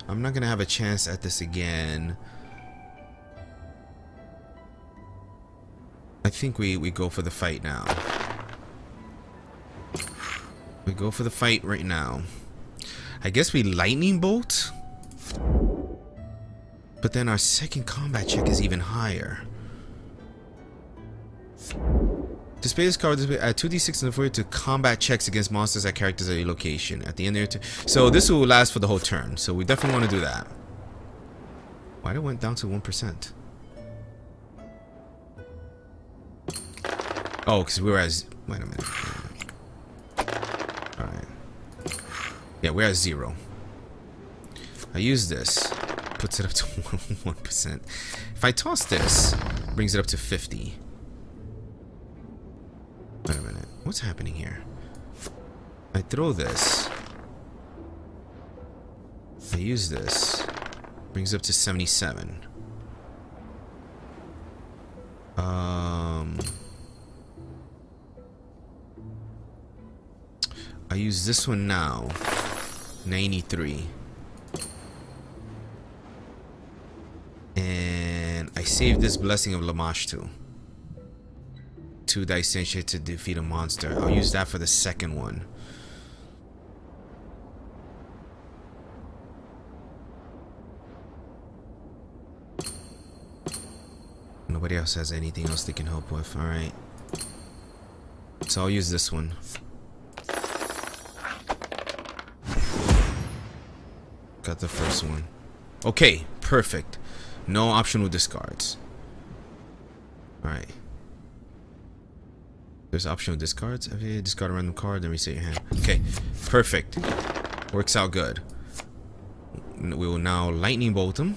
I'm not gonna have a chance at this again. I think we go for the fight now. We go for the fight right now. I guess we lightning bolt. But then our second combat check is even higher. Display this card. Add 2d6 and 4 to combat checks against monsters at characters at your location. At the end of your turn. So this will last for the whole turn. So we definitely want to do that. Why did it went down to 1%? Oh, because we were as... Wait a minute. Alright. Yeah, we're at 0. I use this. Puts it up to 1%. If I toss this, it brings it up to 50. Wait a minute. What's happening here? I throw this. I use this. Brings it up to 77. I use this one now. 93. And I save this Blessing of Lamash too. 2 dice essential to defeat a monster. I'll use that for the second one. Nobody else has anything else they can help with. Alright. So I'll use this one. Got the first one. Okay, perfect. No optional discards. Alright. There's optional discards. Okay, discard a random card, then reset your hand. Okay, perfect. Works out good. We will now lightning bolt him.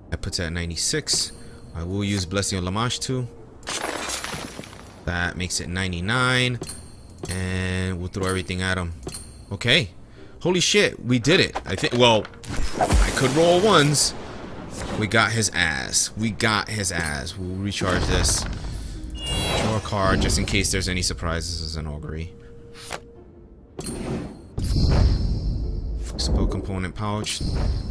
That puts it at 96. I will use Blessing of Lamash too. That makes it 99. And we'll throw everything at him. Okay. Holy shit, we did it. I think, well, I could roll ones. We got his ass. We got his ass. We'll recharge this. Draw a card just in case there's any surprises as an augury. Spell component pouch.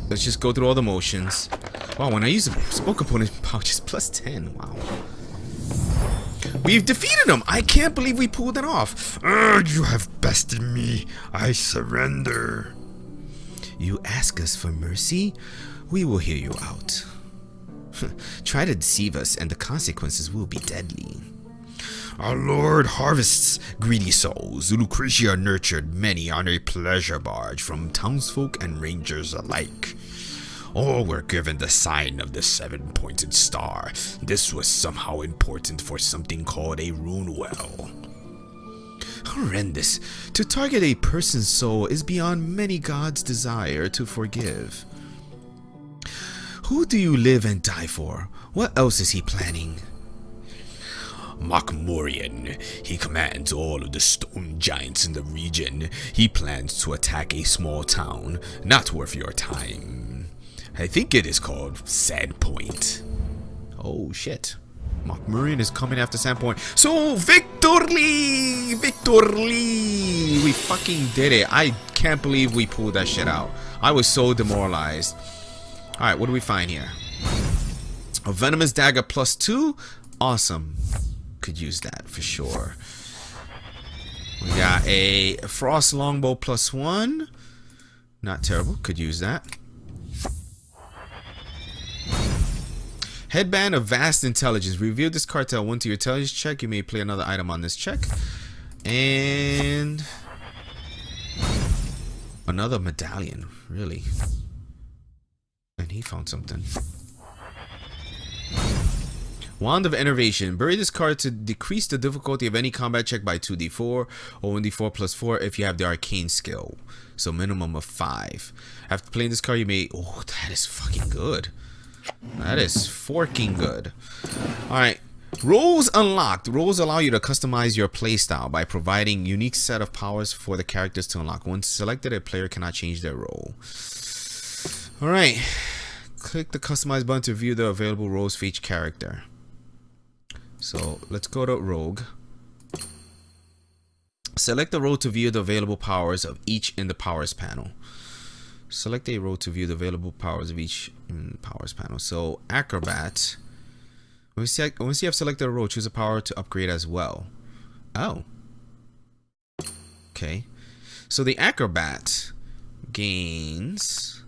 Let's just go through all the motions. Wow, when I use a spell component pouch, it's plus 10. Wow. We've defeated him! I can't believe we pulled it off! You have bested me. I surrender. You ask us for mercy? We will hear you out. Try to deceive us and the consequences will be deadly. Our Lord harvests greedy souls. Lucretia nurtured many on a pleasure barge from townsfolk and rangers alike. All were given the sign of the 7-pointed star. This was somehow important for something called a rune well. Horrendous. To target a person's soul is beyond many gods' desire to forgive. Who do you live and die for? What else is he planning? Makmurian. He commands all of the stone giants in the region. He plans to attack a small town. Not worth your time. I think it is called Sandpoint. Oh shit. Makmurian is coming after Sandpoint. So victory! Victory! We fucking did it. I can't believe we pulled that shit out. I was so demoralized. Alright, what do we find here? A venomous dagger plus 2. Awesome. Could use that for sure. We got a frost longbow plus 1. Not terrible. Could use that. Headband of Vast Intelligence. Reveal this card to 1 to your intelligence check. You may play another item on this check. And another medallion. Really? And he found something. Wand of Enervation. Bury this card to decrease the difficulty of any combat check by 2d4 or 1d4 plus 4 if you have the arcane skill. So minimum of 5. After playing this card, you may... Oh, that is fucking good. That is forking good. Alright. Roles unlocked. Roles allow you to customize your playstyle by providing unique set of powers for the characters to unlock. Once selected, a player cannot change their role. Alright. Click the customize button to view the available roles for each character. So let's go to Rogue. Select the role to view the available powers of each in the powers panel. Select a role to view the available powers of each in the powers panel. So Acrobat. Once you have selected a role, choose a power to upgrade as well. Oh. Okay. So the Acrobat gains...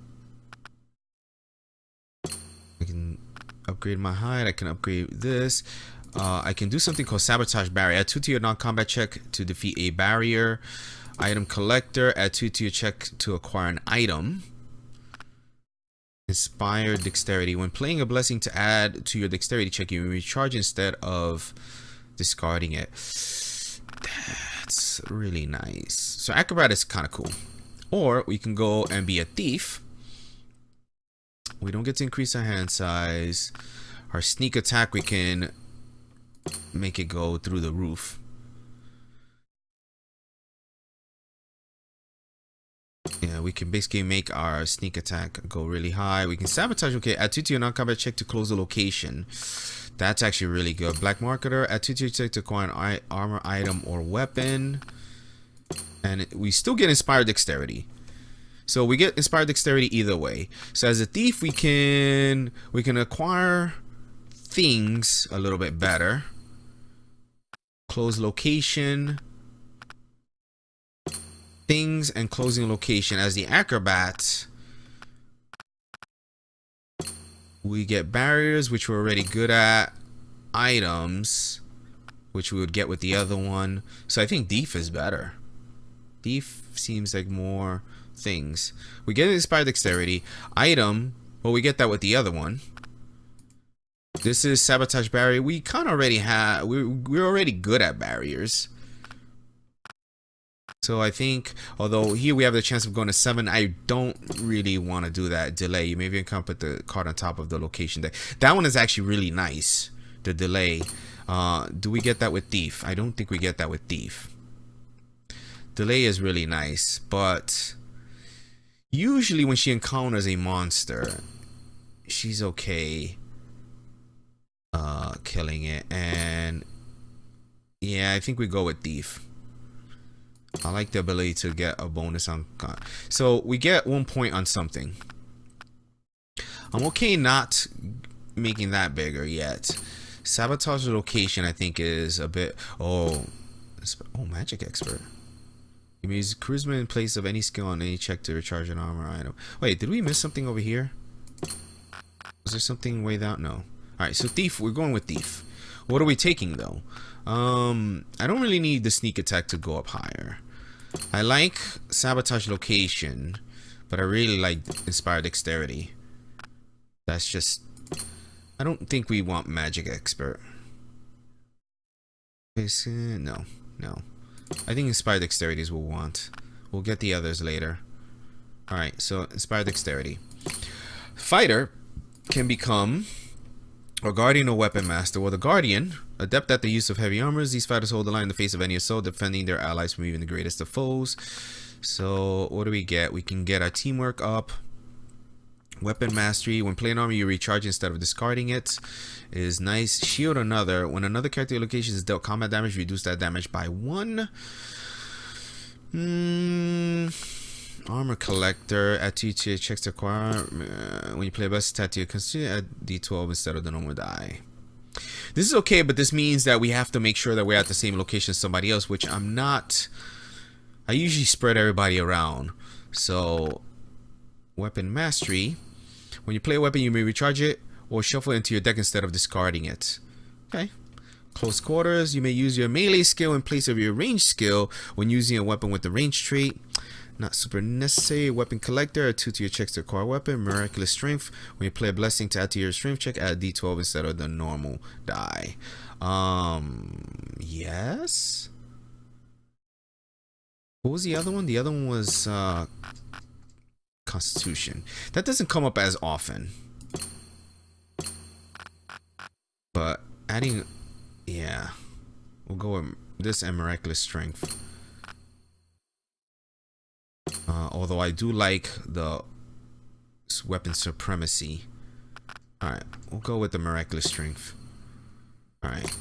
I can upgrade my height. I can upgrade this. I can do something called Sabotage Barrier. Add 2 to your non-combat check to defeat a barrier. Item Collector. Add 2 to your check to acquire an item. Inspired Dexterity. When playing a blessing to add to your Dexterity check, you may recharge instead of discarding it. That's really nice. So Acrobat is kind of cool. Or we can go and be a Thief. We don't get to increase our hand size. Our sneak attack, we can make it go through the roof. Yeah, we can basically make our sneak attack go really high. We can sabotage. Okay, add 2 to your non-combat check to close the location. That's actually really good. Black Marketer, add 2 to your check to acquire an armor item or weapon. And we still get Inspired Dexterity. So we get Inspired Dexterity either way. So as a thief, we can acquire things a little bit better. Close location. Things and closing location. As the Acrobat, we get barriers, which we're already good at. Items, which we would get with the other one. So I think Thief is better. Thief seems like more things. We get Inspired Dexterity. Item, well, we get that with the other one. This is Sabotage Barrier. We kind of already have, we're already good at barriers. So I think, although here we have the chance of going to 7, I don't really want to do that. Delay. You maybe can put the card on top of the location there. That one is actually really nice. The delay. Do we get that with Thief? I don't think we get that with Thief. Delay is really nice, but usually when she encounters a monster, she's okay killing it. And yeah, I think we go with Thief. I like the ability to get a bonus on. So we get 1 point on something. I'm okay not making that bigger yet. Sabotage the location, I think, is a bit. Oh, Magic Expert. You may use Charisma in place of any skill on any check to recharge an armor item. Wait, did we miss something over here? Was there something way down? No. Alright, so Thief, we're going with Thief. What are we taking though? I don't really need the sneak attack to go up higher. I like Sabotage Location, but I really like Inspired Dexterity. That's just... I don't think we want Magic Expert. No. I think Inspired Dexterity is what we want. We'll get the others later. Alright, so Inspired Dexterity. Fighter can become a Guardian or Weapon Master. Well, the Guardian, adept at the use of heavy armors, these fighters hold the line in the face of any assault, defending their allies from even the greatest of foes. So, what do we get? We can get our teamwork up. Weapon Mastery. When playing armor, you recharge instead of discarding it. Is nice. Shield another. When another character location is dealt combat damage, reduce that damage by 1. Armor Collector. Add 2 to your checks to acquire. When you play a best attack, you consider add D12 instead of the normal die. This is okay, but this means that we have to make sure that we're at the same location as somebody else, which I'm not. I usually spread everybody around. So, Weapon Mastery. When you play a weapon, you may recharge it or shuffle into your deck instead of discarding it. Okay. Close quarters, you may use your melee skill in place of your range skill when using a weapon with the range trait. Not super necessary. Weapon collector, add 2 to your checks to acquire weapon. Miraculous strength, when you play a blessing to add to your strength check, add d12 instead of the normal die. Yes. What was the other one? The other one was Constitution. That doesn't come up as often. But adding, yeah, we'll go with this and Miraculous Strength. Although I do like the weapon supremacy. Alright, we'll go with the Miraculous Strength. Alright.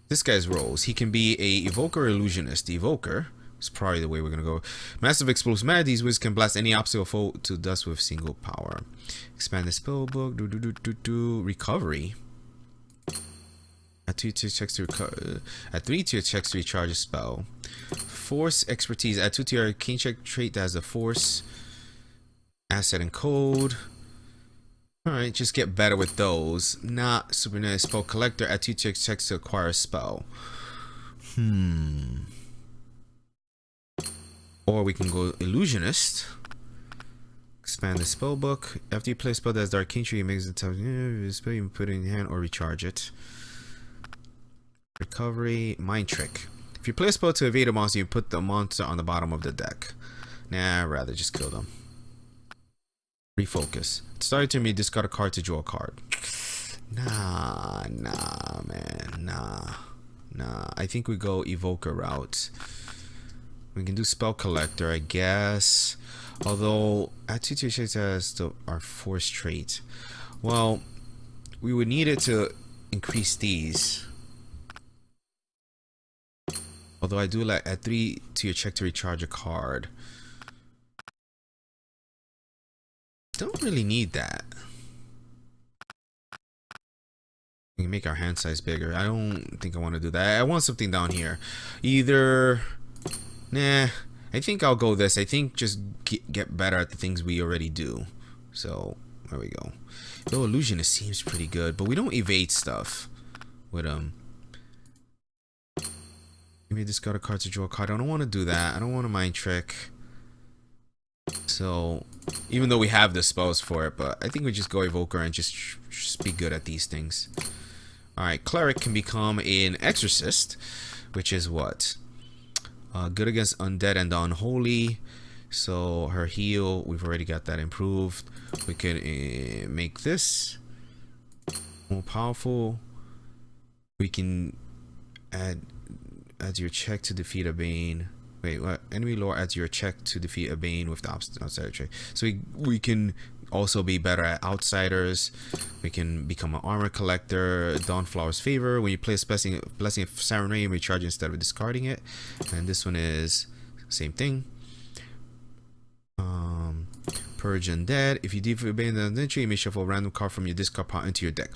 This guy's roles. He can be a Evoker or Illusionist. Evoker is probably the way we're gonna go. Massive Explosive Matter. These wizards can blast any obstacle foe to dust with single power. Expand the spell book. Recovery. Add 2 to your checks to recover. Add 3 to your checks to recharge a spell. Force expertise. Add 2 to your arcane check trait that has a force, asset, and code. Alright, just get better with those. Not super nice. Spell collector. Add 2 to your checks to acquire a spell. Or we can go illusionist. Expand the spell book. After you play a spell that has the arcane trait, you make the spell you can put it in your hand or recharge it. Recovery. Mind trick. If you play a spell to evade a monster, you put the monster on the bottom of the deck. Nah, I'd rather just kill them. Refocus. Start your turn, you discard a card to draw a card. Nah, man. Nah. I think we go Evoker route. We can do Spell Collector, I guess. Although, add 2 to your checks as our force trait. Well, we would need it to increase these. Although I do like add 3 to your check to recharge a card. Don't really need that. We can make our hand size bigger. I don't think I want to do that. I want something down here. Either... Nah, I think I'll go this. I think just get better at the things we already do. So, there we go. Though Illusionist seems pretty good, but we don't evade stuff with them. Maybe discard a card to draw a card. I don't want to do that. I don't want a mind trick. So, even though we have the spells for it, but I think we just go Evoker and just be good at these things. Alright, Cleric can become an Exorcist, which is what? Good against undead and the unholy. So, her heal, we've already got that improved. We can make this more powerful. We can add your check to defeat a Bane. Wait, what? Enemy lore adds your check to defeat a Bane with the outsider trait. So we can also be better at outsiders. We can become an armor collector. Dawnflower's favor. When you play a blessing of Siren Rain, we recharge instead of discarding it. And this one is same thing. Purge Undead. If you defeat a Bane in the adventure, you may shuffle a random card from your discard pile into your deck.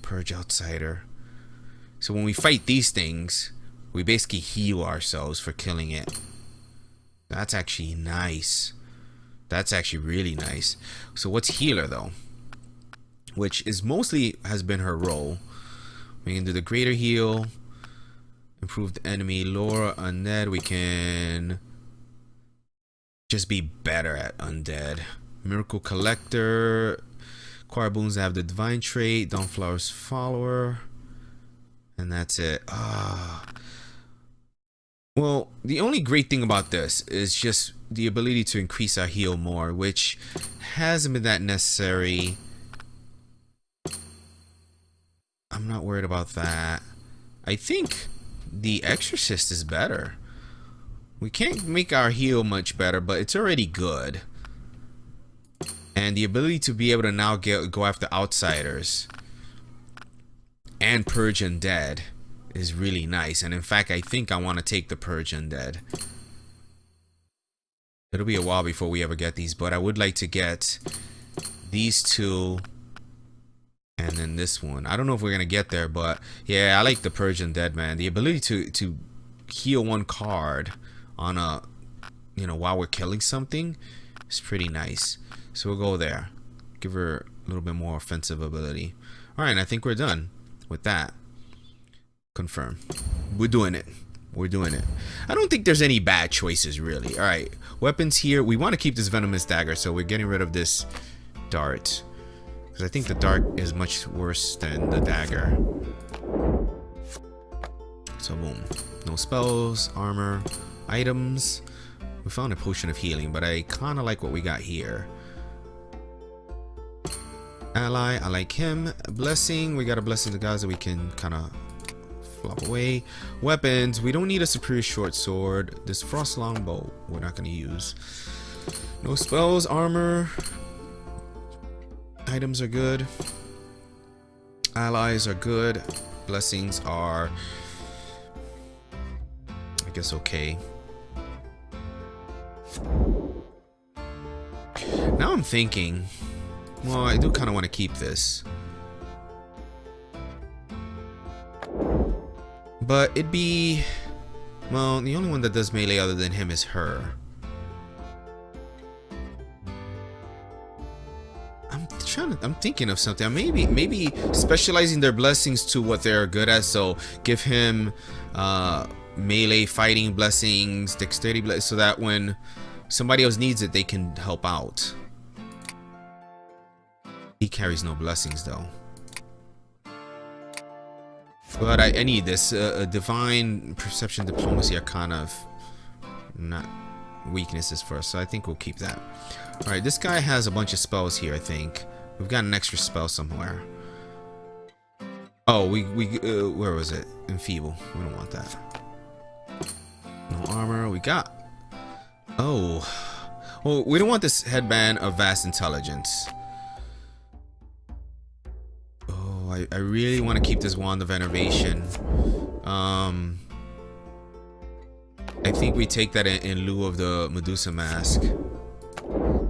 Purge Outsider. So when we fight these things, we basically heal ourselves for killing it. That's actually nice. That's actually really nice. So what's healer though? Which is mostly has been her role. We can do the greater heal. Improve the enemy lore. Undead. We can just be better at undead. Miracle collector. Acquire boons that have the divine trait. Dawnflower's follower. And that's it. Well, the only great thing about this is just the ability to increase our heal more, which hasn't been that necessary. I'm not worried about that. I think the Exorcist is better. We can't make our heal much better, but it's already good. And the ability to be able to now go after outsiders and Purge Undead is really nice. And in fact, I think I want to take the Purge Undead. It'll be a while before we ever get these, but I would like to get these two and then this one. I don't know if we're gonna get there, but yeah, I like the Purge Undead, man. The ability to heal one card on while we're killing something is pretty nice. So we'll go there. Give her a little bit more offensive ability. Alright, I think we're done with that. Confirm. We're doing it. We're doing it. I don't think there's any bad choices, really. Alright, weapons here. We want to keep this venomous dagger, so we're getting rid of this dart. Because I think the dart is much worse than the dagger. So boom. No spells, armor, items. We found a potion of healing, but I kind of like what we got here. Ally, I like him. Blessing, we got a blessing to guys that we can kind of flop away. Weapons, we don't need a superior short sword. This frost longbow, we're not going to use. No spells, armor. Items are good. Allies are good. Blessings are, I guess, okay. Now I'm thinking, well, I do kind of want to keep this, but it'd be, well, the only one that does melee other than him is her. I'm thinking of something. Maybe specializing their blessings to what they're good at. So give him melee fighting blessings, dexterity blessings, so that when somebody else needs it, they can help out. He carries no blessings though. But I need this. Divine perception, diplomacy are kind of not weaknesses for us, so I think we'll keep that. All right, this guy has a bunch of spells here. I think we've got an extra spell somewhere. Oh, where was it? Enfeeble. We don't want that. No armor. We got. Oh, well, we don't want this headband of vast intelligence. Oh, I really want to keep this wand of enervation. I think we take that in lieu of the Medusa mask.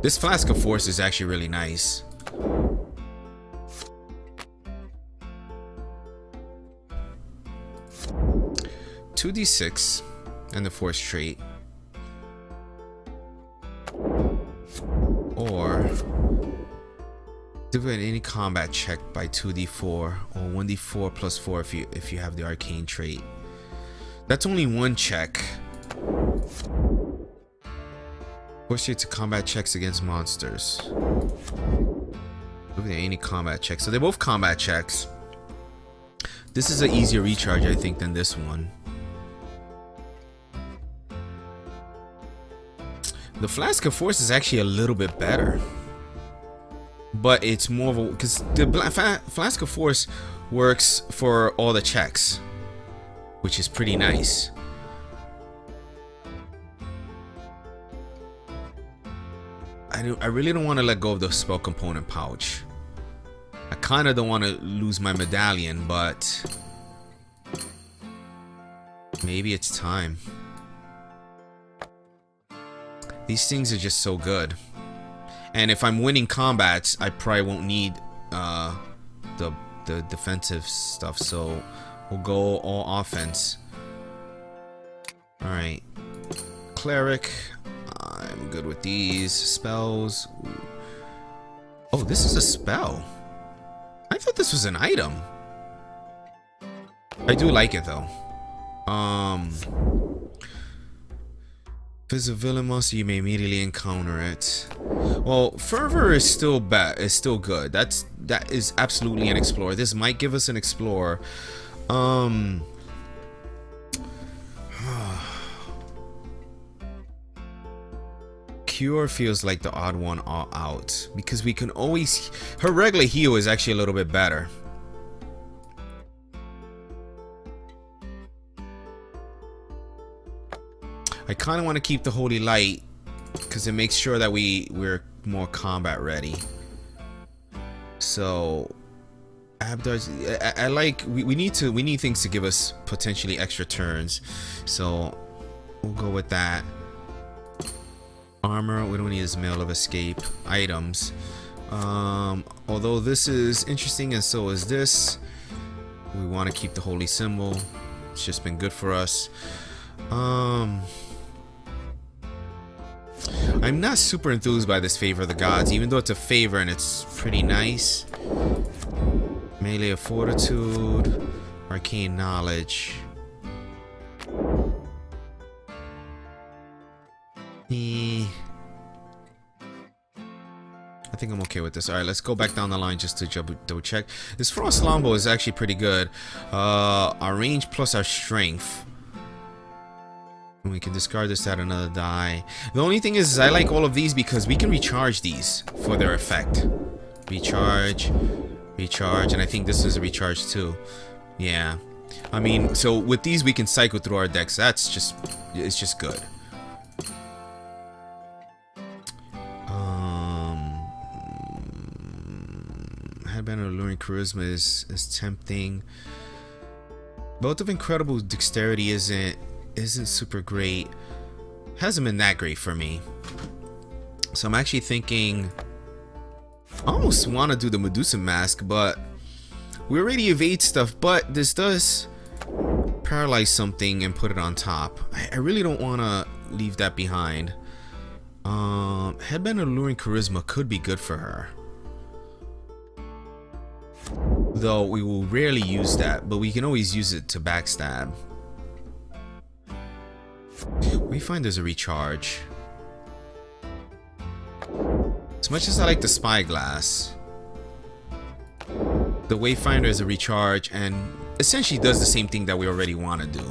This flask of force is actually really nice. (2d6) and the force trait, or do any combat check by 2d4 or 1d4 plus 4 if you have the arcane trait. That's only one check. Force trait to combat checks against monsters. Any combat checks. So they're both combat checks. This is an easier recharge, I think, than this one. The Flask of Force is actually a little bit better, but it's more of a, because the Flask of Force works for all the checks, which is pretty nice. I really don't want to let go of the spell component pouch. I kind of don't want to lose my medallion, but maybe it's time. These things are just so good. And if I'm winning combats, I probably won't need the defensive stuff, so we'll go all offense. Alright. Cleric. I'm good with these spells. Oh, this is a spell. I thought this was an item. I do like it though. If it's a villain monster, you may immediately encounter it. Well, fervor is still bad. It's still good. That is absolutely an explorer. This might give us an explorer. Cure feels like the odd one out because we can always. Her regular heal is actually a little bit better. I kind of want to keep the Holy Light because it makes sure that we're more combat ready. So Abdar's, I like, we need things to give us potentially extra turns, so we'll go with that. Armor, we don't need his Mail of Escape. Items, although this is interesting and so is this, we want to keep the Holy Symbol. It's just been good for us. I'm not super enthused by this Favor of the Gods, even though it's a favor and it's pretty nice. Melee of Fortitude, Arcane Knowledge. I think I'm okay with this. Alright, let's go back down the line just to double check. This Frost Longbow is actually pretty good. Our range plus our strength. And we can discard this to add another die. The only thing is I like all of these because we can recharge these for their effect. Recharge, recharge, and I think this is a recharge too. Yeah. I mean, so with these we can cycle through our decks. It's just good. Headband of Alluring Charisma is tempting. Both of Incredible Dexterity isn't super great. Hasn't been that great for me. So I'm actually thinking I almost want to do the Medusa Mask, but we already evade stuff, but this does paralyze something and put it on top. I really don't want to leave that behind. Headband of Alluring Charisma could be good for her. Though we will rarely use that, but we can always use it to backstab. We find there's a recharge. As much as I like the Spyglass, the Wayfinder is a recharge and essentially does the same thing that we already want to do.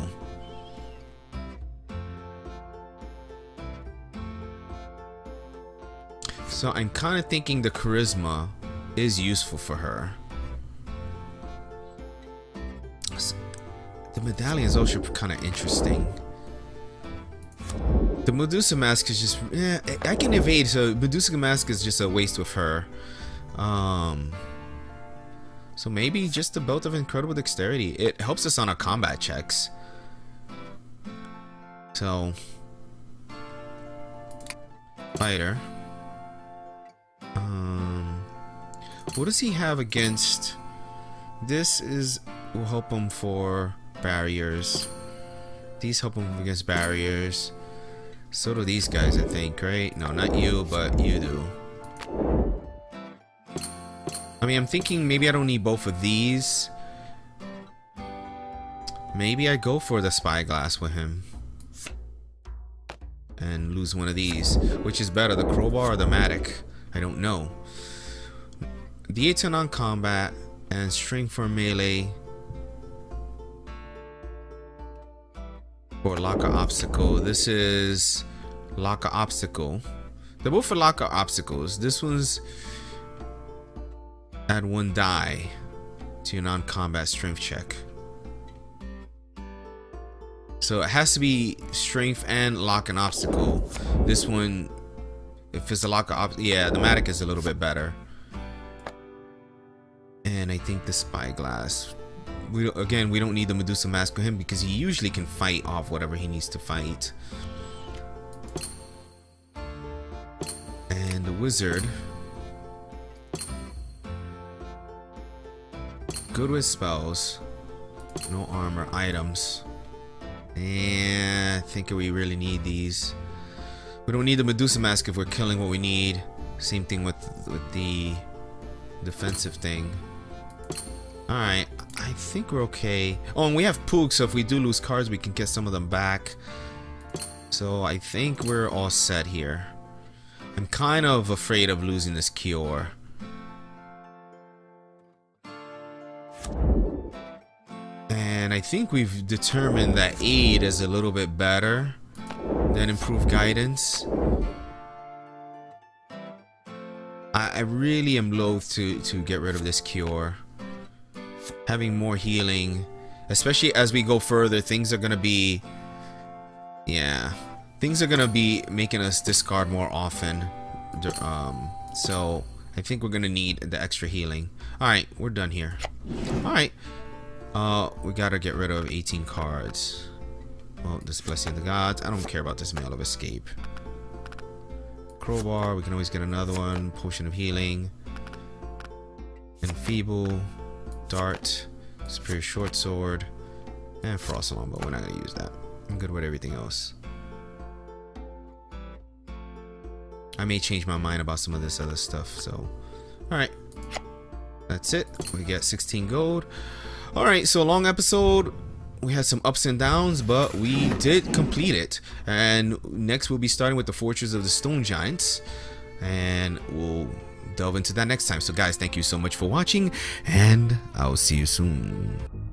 So I'm kind of thinking the Charisma is useful for her. The medallion is also kind of interesting. The Medusa Mask is just, I can evade, so Medusa Mask is just a waste with her. So maybe just the Belt of Incredible Dexterity. It helps us on our combat checks. So, fighter. What does he have against? This will help him for barriers. These help him against barriers. So do these guys, I think, right? No, not you, but you do. I mean, I'm thinking maybe I don't need both of these. Maybe I go for the Spyglass with him and lose one of these. Which is better, the Crowbar or the Matic? I don't know. D8 to non-combat and string for melee. For locker obstacle. This is locker obstacle. They're both for locker obstacles. This one's add 1 die to your non-combat strength check. So it has to be strength and lock and obstacle. This one, if it's a locker yeah, the Matic is a little bit better. And I think the Spyglass. We don't need the Medusa Mask with him because he usually can fight off whatever he needs to fight. And the Wizard. Good with spells. No armor. Items. And I think we really need these. We don't need the Medusa Mask if we're killing what we need. Same thing with the defensive thing. Alright, I think we're okay. Oh, and we have Pook, so if we do lose cards, we can get some of them back. So I think we're all set here. I'm kind of afraid of losing this Cure. And I think we've determined that Aid is a little bit better than Improved Guidance. I really am loath to get rid of this Cure. Having more healing, especially as we go further, things are gonna be, things are gonna be making us discard more often. So I think we're gonna need the extra healing. All right, we're done here. All right, we gotta get rid of 18 cards. Well, this Blessing of the Gods. I don't care about this Mail of Escape. Crowbar. We can always get another one. Potion of Healing. Enfeeble. Dart, Superior Short Sword, and Frost Longbow. We're not going to use that. I'm good with everything else. I may change my mind about some of this other stuff. So, all right, that's it. We get 16 gold. All right, so a long episode. We had some ups and downs, but we did complete it. And next we'll be starting with the Fortress of the Stone Giants, and we'll delve into that next time. So guys, thank you so much for watching, and I'll see you soon.